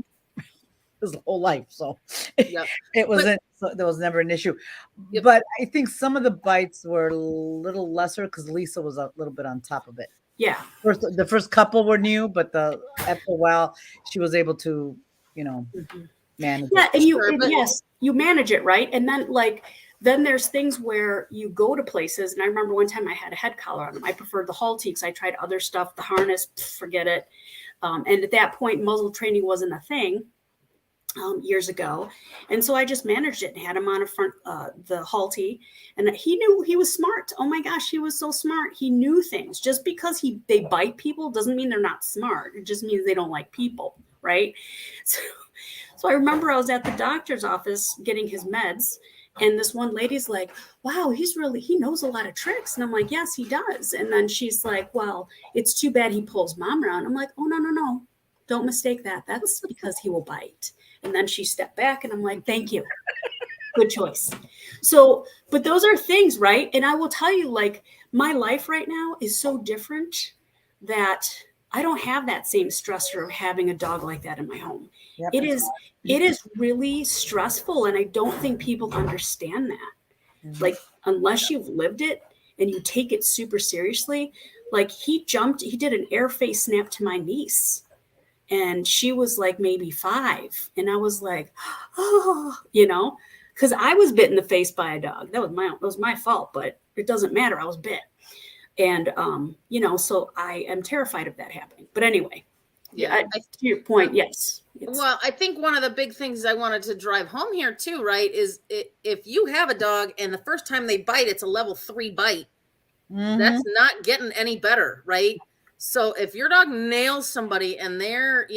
his whole life. So it wasn't, so there was never an issue. Yep. But I think some of the bites were a little lesser because Lisa was a little bit on top of it. Yeah. The first couple were new, but after a while she was able to, manage it. And yes, you manage it, right? And then there's things where you go to places. And I remember one time I had a head collar on him. I preferred the Halti because I tried other stuff, the harness, forget it. And at that point, muzzle training wasn't a thing years ago. And so I just managed it and had him on the Halti. And he knew, he was smart. Oh my gosh, he was so smart. He knew things. Just because they bite people doesn't mean they're not smart. It just means they don't like people, right? So I remember I was at the doctor's office getting his meds. And this one lady's like, wow, he knows a lot of tricks. And I'm like, yes, he does. And then she's like, well, it's too bad he pulls mom around. I'm like, oh, no. Don't mistake that. That's because he will bite. And then she stepped back and I'm like, thank you. Good choice. So, but those are things, right? And I will tell you, my life right now is so different that I don't have that same stressor of having a dog like that in my home. Yep, it is really stressful. And I don't think people understand that. Mm-hmm. Unless you've lived it and you take it super seriously, he did an air face snap to my niece and she was maybe 5. And I was like, oh, because I was bit in the face by a dog. That was my fault, but it doesn't matter. I was bit. And, so I am terrified of that happening. But anyway, to your point, yes. Well, I think one of the big things I wanted to drive home here too, right, is if you have a dog and the first time they bite, it's a level 3 bite, that's not getting any better, right? So if your dog nails somebody and they're,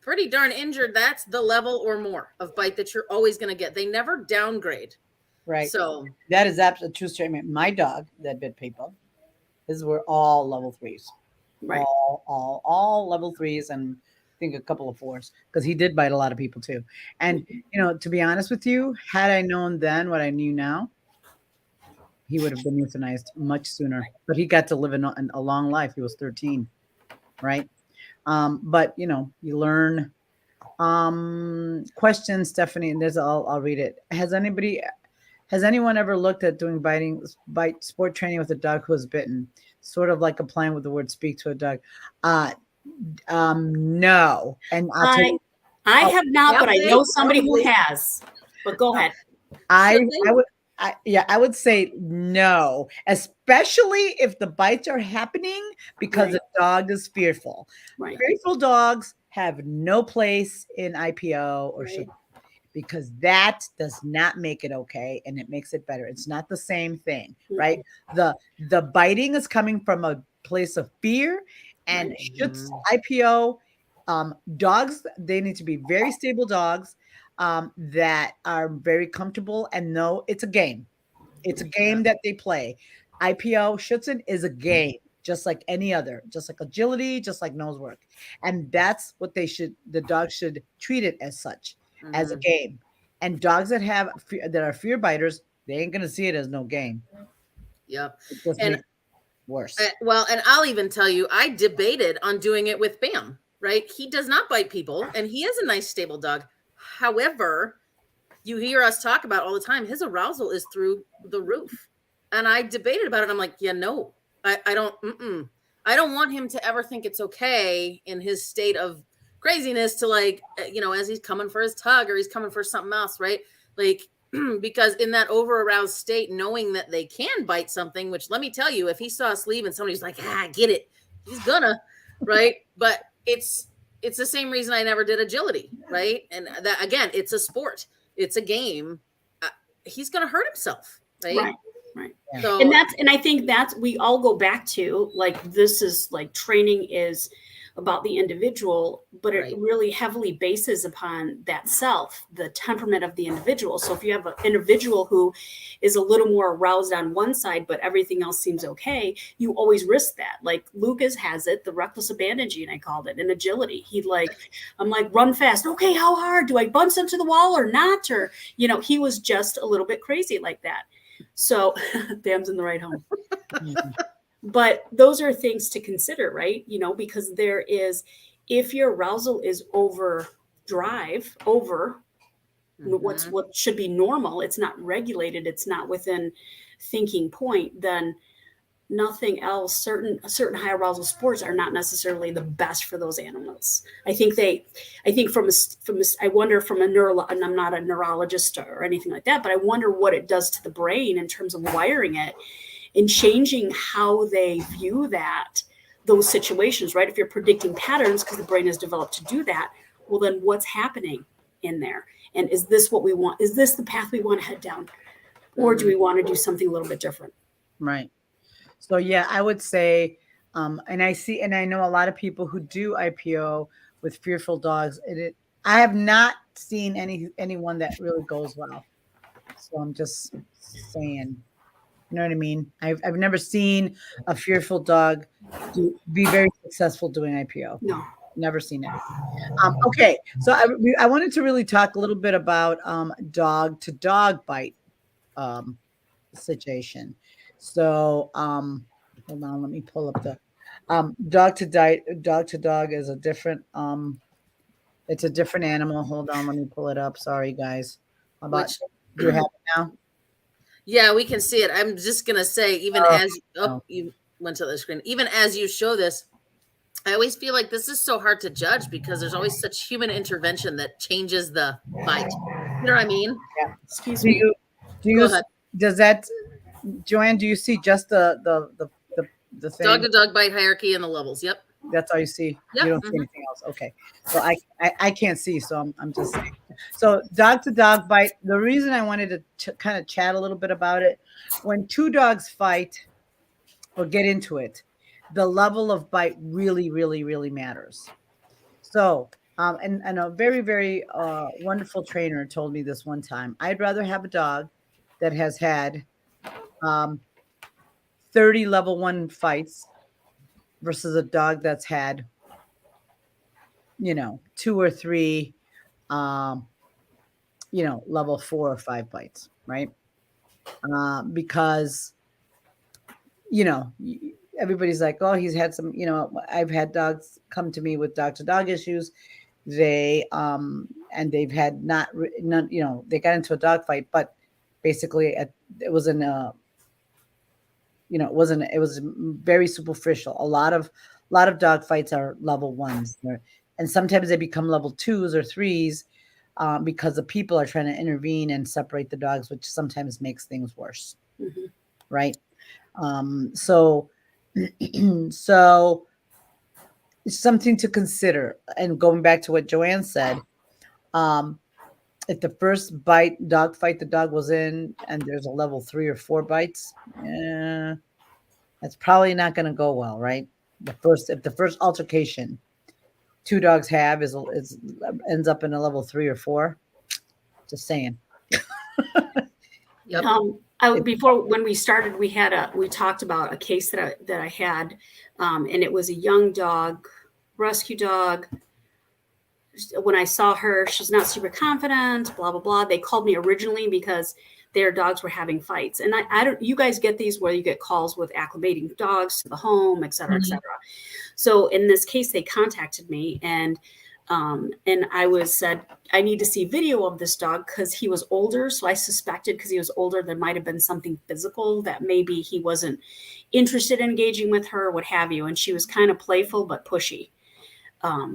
pretty darn injured, that's the level or more of bite that you're always going to get. They never downgrade. Right. So that is absolutely true statement. My dog that bit people, were all level 3s. Right. All level 3s and I think a couple of 4s because he did bite a lot of people too. And, to be honest with you, had I known then what I knew now, he would have been euthanized much sooner. But he got to live a long life. He was 13. Right. But, you learn. Question, Stephanie, and I'll read it. Has anyone ever looked at doing bite sport training with a dog who was bitten? Sort of like applying with the word speak to a dog. No. And I have not, but I know somebody who has. But go ahead. I would say no, especially if the bites are happening because the dog is fearful. Right. Fearful dogs have no place in IPO or because that does not make it okay and it makes it better. It's not the same thing, right? The biting is coming from a place of fear and IPO dogs, they need to be very stable dogs that are very comfortable and know it's a game. It's a game that they play. IPO Schutzhund is a game. just like any other, just like agility, just like nose work. And that's what the dog should treat it as such, as a game. And dogs that are fear biters, they ain't going to see it as no game. Yep. It just And makes it worse. well, and I'll even tell you, I debated on doing it with Bam, right? He does not bite people and he is a nice, stable dog. However, you hear us talk about all the time, his arousal is through the roof. And I debated about it. I'm like, yeah, no, I don't want him to ever think it's okay in his state of craziness to like, as he's coming for his tug or he's coming for something else, right? Like, because in that over aroused state, knowing that they can bite something, which let me tell you, if he saw us leave and somebody's like, get it, he's gonna, right? But it's the same reason I never did agility, right? And that, again, it's a sport, it's a game. He's gonna hurt himself, right? Right. Yeah. So, and I think that's, we all go back to, like, this is like, training is about the individual, but it really heavily bases upon that self, the temperament of the individual. So if you have an individual who is a little more aroused on one side, but everything else seems okay, you always risk that. Like Lucas has it, the reckless abandon gene, I called it, and agility. I'm like, run fast. Okay, how hard? Do I bounce into the wall or not? Or, he was just a little bit crazy like that. So Bam's in the right home. But those are things to consider, right? Because there is, if your arousal is over what should be normal, it's not regulated, it's not within thinking point, then nothing else, certain high arousal sports are not necessarily the best for those animals. I think I wonder from and I'm not a neurologist or anything like that, but I wonder what it does to the brain in terms of wiring it and changing how they view those situations, right? If you're predicting patterns because the brain is developed to do that, well, then what's happening in there? And is this what we want? Is this the path we want to head down? Or do we want to do something a little bit different? Right. So, yeah, I would say, and I know a lot of people who do IPO with fearful dogs. I have not seen anyone that really goes well. So I'm just saying. You know what I mean? I've never seen a fearful dog be very successful doing IPO. No, never seen it. Okay, so I wanted to really talk a little bit about dog to dog bite situation. So hold on, let me pull up the dog to dog is a different it's a different animal. Hold on, let me pull it up. Sorry, guys. Do you have it now? Yeah, we can see it. I'm just gonna say, even you went to the screen, even as you show this, I always feel like this is so hard to judge because there's always such human intervention that changes the bite. You know what I mean? Yeah. Excuse me. Go ahead. Does that, Joanne? Do you see just the thing? Dog to dog bite hierarchy and the levels? Yep. That's all you see. Yep. You don't see anything else. Okay. So I can't see. So I'm just saying. So dog to dog bite. The reason I wanted to kind of chat a little bit about it, when two dogs fight or get into it, the level of bite really, really, really matters. So, and a very, very wonderful trainer told me this one time. I'd rather have a dog that has had 30 level 1 fights versus a dog that's had, 2 or 3, level 4 or 5 bites, right? Because, everybody's like, oh, he's had some, I've had dogs come to me with dog to dog issues. They, and they've had none, they got into a dog fight, but basically it was it was very superficial. A lot of dog fights are level 1s, and sometimes they become level 2s or 3s because the people are trying to intervene and separate the dogs, which sometimes makes things worse. Mm-hmm. Right. So it's something to consider. And going back to what Joanne said, if the first dog fight the dog was in and there's a level 3 or 4 bites, that's probably not going to go well, right? If the first altercation 2 dogs have ends up in a level 3 or 4, just saying. Yep. Before when we started, we talked about a case that I had, and it was a young dog, rescue dog. When I saw her, she's not super confident, blah, blah, blah. They called me originally because their dogs were having fights. And I don't, you guys get these where you get calls with acclimating dogs to the home, et cetera, et cetera. So in this case, they contacted me and I said, I need to see video of this dog because he was older. So I suspected because he was older, there might've been something physical that maybe he wasn't interested in engaging with her, what have you. And she was kind of playful, but pushy.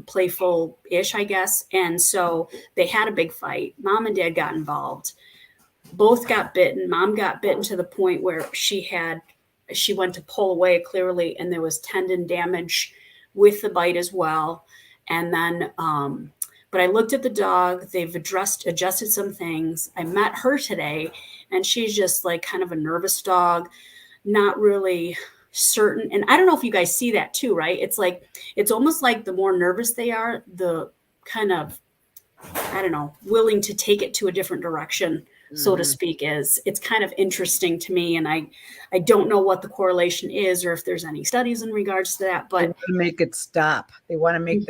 Playful-ish, I guess. And so they had a big fight. Mom and dad got involved. Both got bitten. Mom got bitten to the point where she went to pull away clearly, and there was tendon damage with the bite as well. And then, but I looked at the dog. They've adjusted some things. I met her today, and she's just like kind of a nervous dog, not really certain. And I don't know if you guys see that too, right? It's almost like the more nervous they are, the kind of, I don't know, willing to take it to a different direction, so to speak, it's kind of interesting to me. And I don't know what the correlation is or if there's any studies in regards to that, but they want to make it stop. They want to make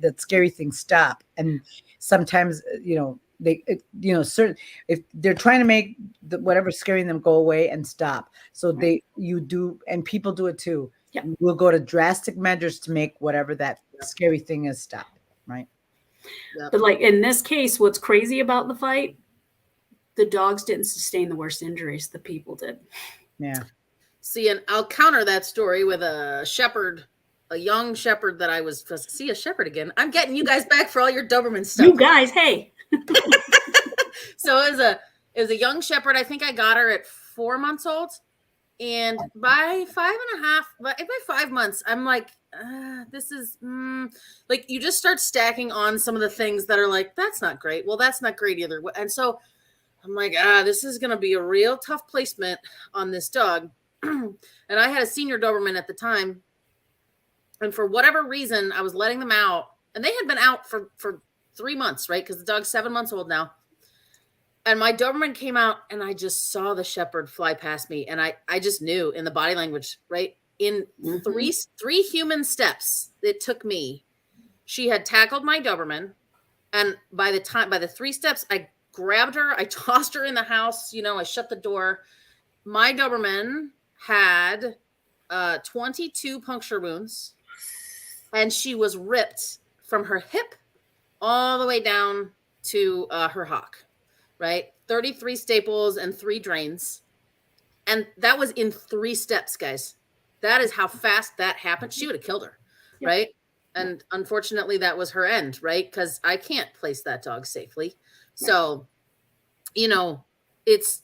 that scary thing stop. And sometimes, certain, if they're trying to make whatever's scaring them go away and stop. So you do, and people do it too. Yeah. We'll go to drastic measures to make whatever that scary thing is stop. Right. Yep. But like in this case, what's crazy about the fight, the dogs didn't sustain the worst injuries. The people did. Yeah. See, and I'll counter that story with a young shepherd that I was see a shepherd again. I'm getting you guys back for all your Doberman stuff. You guys, hey. So it was a young shepherd. I think I got her at 4 months old. And by 5 months, I'm like, this is like, you just start stacking on some of the things that are like, that's not great. Well, that's not great either. And so I'm like, this is going to be a real tough placement on this dog. And I had a senior Doberman at the time. And for whatever reason, I was letting them out. And they had been out for 3 months, right? Because the dog's 7 months old now. And my Doberman came out and I just saw the shepherd fly past me. And I just knew in the body language, right? In three human steps it took me, she had tackled my Doberman. And by the 3 steps, I grabbed her, I tossed her in the house, I shut the door. My Doberman had 22 puncture wounds, and she was ripped from her hip all the way down to her hock, right? 33 staples and 3 drains. And that was in 3 steps, guys. That is how fast that happened. She would have killed her, right? And unfortunately, that was her end, right? Because I can't place that dog safely. So, it's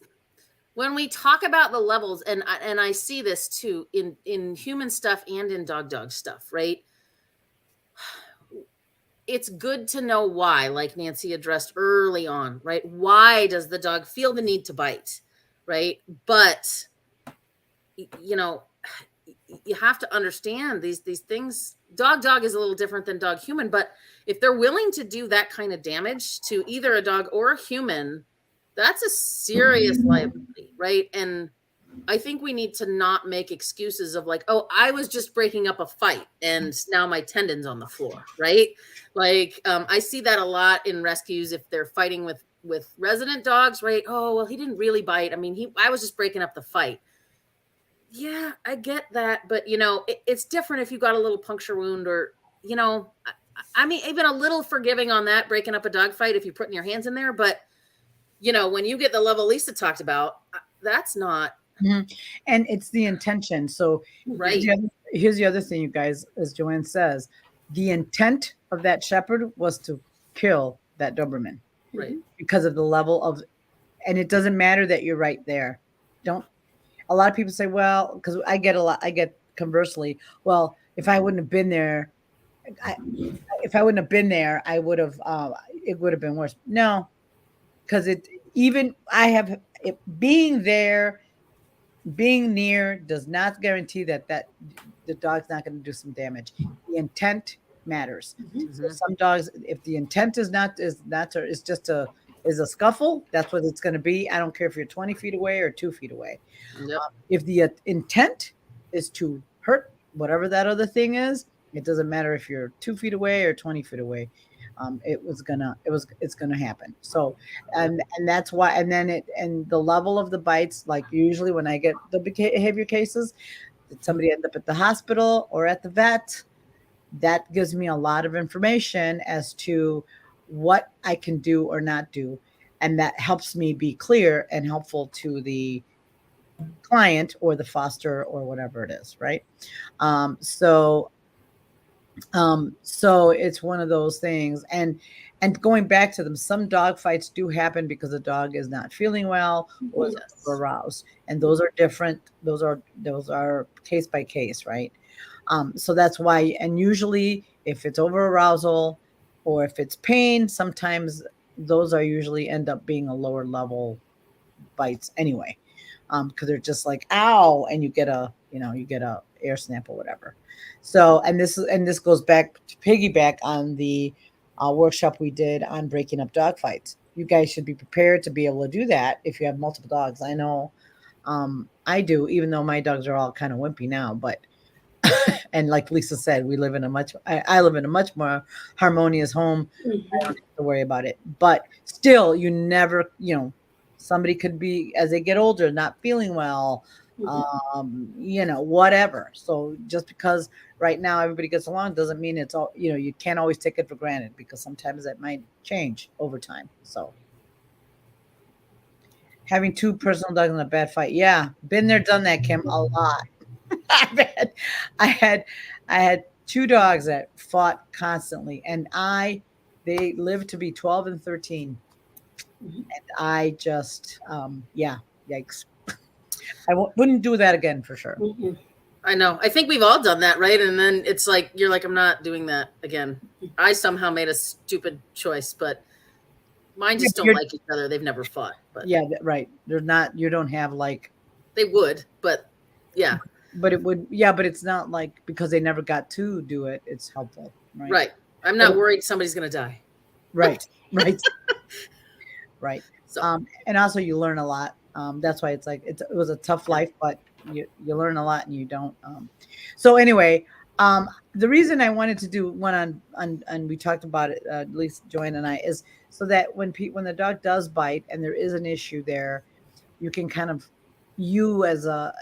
when we talk about the levels, and I see this too in human stuff and in dog stuff, right? It's good to know why, like Nancy addressed early on, right? Why does the dog feel the need to bite, right? But, you have to understand these things. Dog is a little different than dog human, but if they're willing to do that kind of damage to either a dog or a human, that's a serious liability, right? And I think we need to not make excuses of like, oh, I was just breaking up a fight and now my tendon's on the floor, right? Like, I see that a lot in rescues if they're fighting with resident dogs, right? Oh, well, he didn't really bite. I mean, I was just breaking up the fight. Yeah, I get that. But, it's different if you got a little puncture wound or, I mean, even a little forgiving on that, breaking up a dog fight if you're putting your hands in there. But, when you get the level Lisa talked about, that's not. And it's the intention. So right. Here's the other thing, you guys, as Joanne says, the intent of that shepherd was to kill that Doberman. Right. Because of the level of, and it doesn't matter that you're right there. A lot of people say, well, because I get conversely, well, if I wouldn't have been there, I would have, it would have been worse. No, because being there, being near does not guarantee that the dog's not going to do some damage. The intent matters. So some dogs, if the intent is just to is a scuffle, that's what it's going to be. I don't care if you're 20 feet away or 2 feet away. Yep. If the intent is to hurt whatever that other thing is, it doesn't matter if you're 2 feet away or 20 feet away. It's gonna happen. So, and that's why, and then and the level of the bites, like usually when I get the behavior cases, did somebody end up at the hospital or at the vet? That gives me a lot of information as to what I can do or not do. And that helps me be clear and helpful to the client or the foster or whatever it is, right? So it's one of those things. And going back to them, some dog fights do happen because the dog is not feeling well or is aroused, and those are different. Those are case by case, right? So that's why, and usually if it's over arousal or if it's pain, sometimes those are usually end up being a lower level bites anyway, because they're just like ow, and you get a air snap or whatever. So and this goes back to piggyback on the workshop we did on breaking up dog fights. You guys should be prepared to be able to do that if you have multiple dogs. I know I do, even though my dogs are all kind of wimpy now, but and like Lisa said, we live in I live in a much more harmonious home. I don't have to worry about it. But still, you never, somebody could be, as they get older, not feeling well, whatever. So just because right now everybody gets along doesn't mean it's all, you can't always take it for granted, because sometimes that might change over time. So having two personal dogs in a bad fight. Yeah. Been there, done that, Kim, a lot. I had two dogs that fought constantly, and they lived to be 12 and 13. And I just, yikes. I wouldn't do that again for sure. I know. I think we've all done that, right? And then it's like, you're like, I'm not doing that again. I somehow made a stupid choice, but mine just don't like each other. They've never fought. But yeah, right. They're not, you don't have like. They would, but yeah. But it would, yeah, but it's not like because they never got to do it, it's helpful, right? Right. I'm not worried somebody's going to die. Right. Right. So, and also you learn a lot. That's why it's like, it was a tough life, but you learn a lot and you don't. So anyway, the reason I wanted to do one on we talked about it, at least Joanne and I, is so that when the dog does bite and there is an issue there, you can kind of, you as a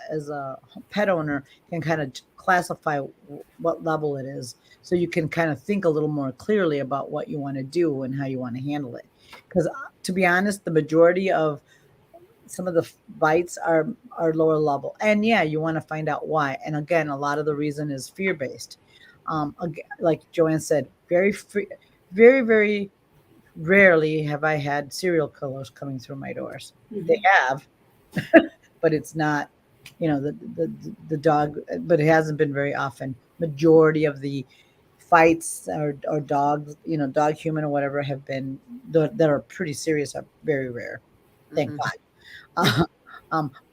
pet owner can kind of classify what level it is, so you can kind of think a little more clearly about what you want to do and how you want to handle it. Because to be honest, the majority of some of the bites are lower level, and yeah, you want to find out why. And again, a lot of the reason is fear-based. Like Joanne said, very very rarely have I had serial killers coming through my doors. They have. But it's not, the dog, but it hasn't been very often. Majority of the fights or dogs, dog human or whatever, have been that are pretty serious, are very rare. Thank God.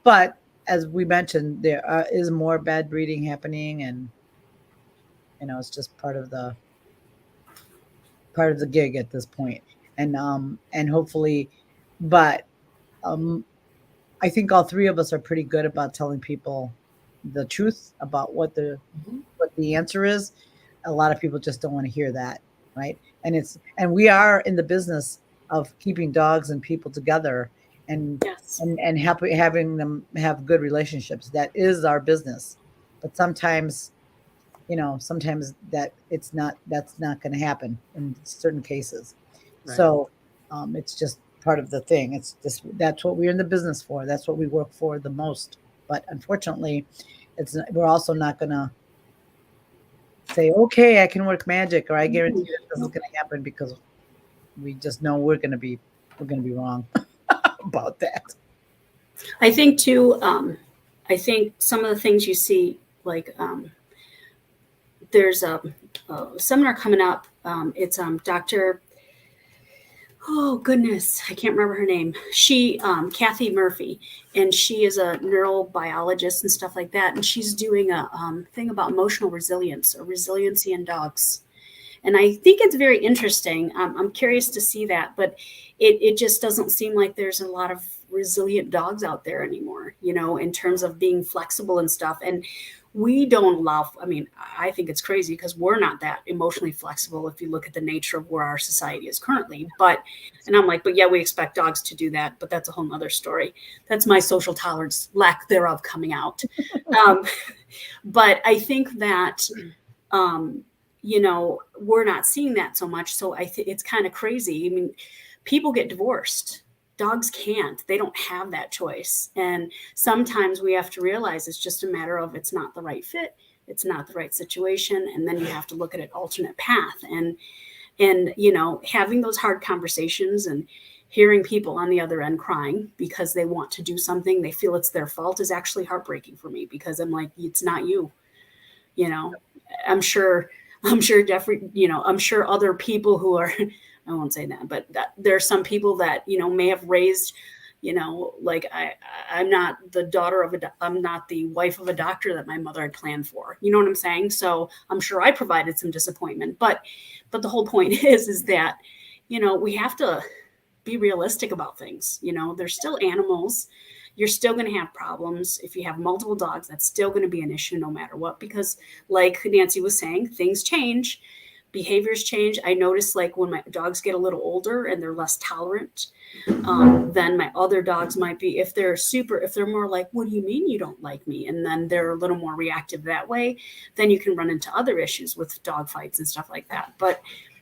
But as we mentioned, there is more bad breeding happening, and it's just part of the gig at this point. And hopefully, but I think all three of us are pretty good about telling people the truth about what the answer is. A lot of people just don't want to hear that, right? And we are in the business of keeping dogs and people together, and having them have good relationships. That is our business. But sometimes that's not going to happen in certain cases. Right. So it's just part of the thing. It's just, that's what we're in the business for. That's what we work for the most. But unfortunately, we're also not going to say, okay, I can work magic, or I guarantee that this is going to happen, because we just know we're going to be wrong about that. I think too, I think some of the things you see, like there's a seminar coming up. It's Dr. Oh goodness, I can't remember her name. She, Kathy Murphy, and she is a neurobiologist and stuff like that. And she's doing a thing about emotional resilience, or resiliency in dogs. And I think it's very interesting. I'm curious to see that, but it just doesn't seem like there's a lot of resilient dogs out there anymore, in terms of being flexible and stuff. And we don't allow, I think it's crazy because we're not that emotionally flexible if you look at the nature of where our society is currently. And I'm like, but yeah, we expect dogs to do that, but that's a whole nother story. That's my social tolerance, lack thereof, coming out. But I think that, we're not seeing that so much. So I think it's kind of crazy. I mean, people get divorced. Dogs can't. They don't have that choice. And sometimes we have to realize it's just a matter of it's not the right fit. It's not the right situation. And then you have to look at an alternate path. And having those hard conversations and hearing people on the other end crying because they want to do something, they feel it's their fault, is actually heartbreaking for me, because I'm like, it's not you. I'm sure Jeffrey, I'm sure other people who are, I won't say that, but there are some people that, may have raised, like I'm not the daughter of I'm not the wife of a doctor that my mother had planned for. You know what I'm saying? So I'm sure I provided some disappointment, but the whole point is that, we have to be realistic about things. They're still animals. You're still going to have problems. If you have multiple dogs, that's still going to be an issue no matter what, because like Nancy was saying, things change. Behaviors change. I notice, like, when my dogs get a little older and they're less tolerant, then my other dogs might be, if they're more like, what do you mean you don't like me? And then they're a little more reactive that way, then you can run into other issues with dog fights and stuff like that. But,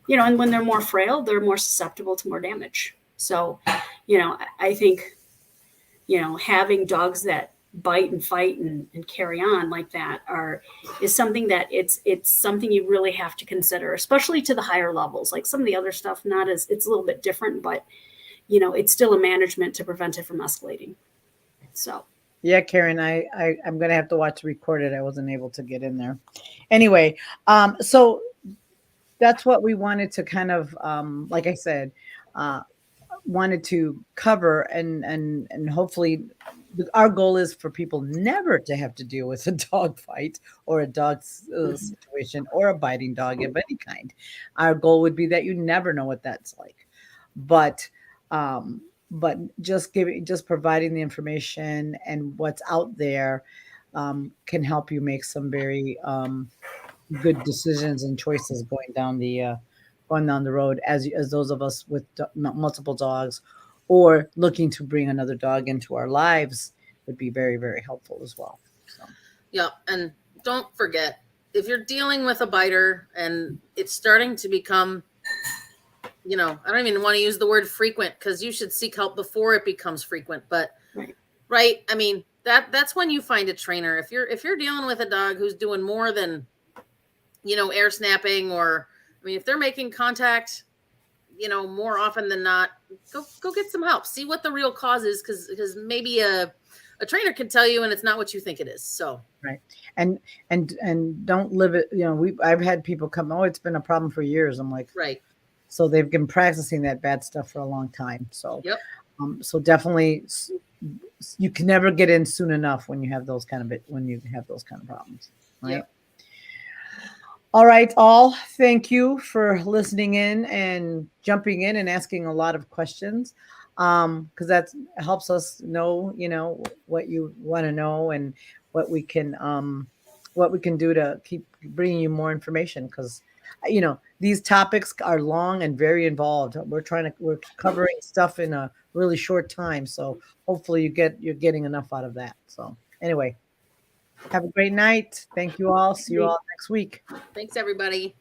and when they're more frail, they're more susceptible to more damage. So, I think, having dogs that bite and fight and carry on like that is something that it's something you really have to consider, especially to the higher levels. Like some of the other stuff, it's a little bit different, but it's still a management to prevent it from escalating. So yeah, Karen, I'm gonna have to watch recorded. I wasn't able to get in there. Anyway, so that's what we wanted to kind of, like I said, wanted to cover, and hopefully our goal is for people never to have to deal with a dog fight or a dog situation or a biting dog of any kind. Our goal would be that you never know what that's like, but just providing the information and what's out there can help you make some very good decisions and choices going down the road, as those of us with multiple dogs or looking to bring another dog into our lives would be very, very helpful as well. So. Yeah. And don't forget, if you're dealing with a biter and it's starting to become, I don't even want to use the word frequent, because you should seek help before it becomes frequent. But right. I mean, that's when you find a trainer. If you're dealing with a dog who's doing more than, air snapping, or, if they're making contact, more often than not, go get some help. See what the real cause is, because maybe a trainer can tell you and it's not what you think it is. So right. And don't live it. I've had people come, oh, it's been a problem for years. I'm like, right. So they've been practicing that bad stuff for a long time. So, yep. So definitely, you can never get in soon enough when you have those kind of problems. Right. Yep. All right, all. Thank you for listening in and jumping in and asking a lot of questions, because that helps us know, what you want to know and what we can do to keep bringing you more information. Because, these topics are long and very involved. We're covering stuff in a really short time, so hopefully you're getting enough out of that. So anyway. Have a great night. Thank you all. See you all next week. Thanks, everybody.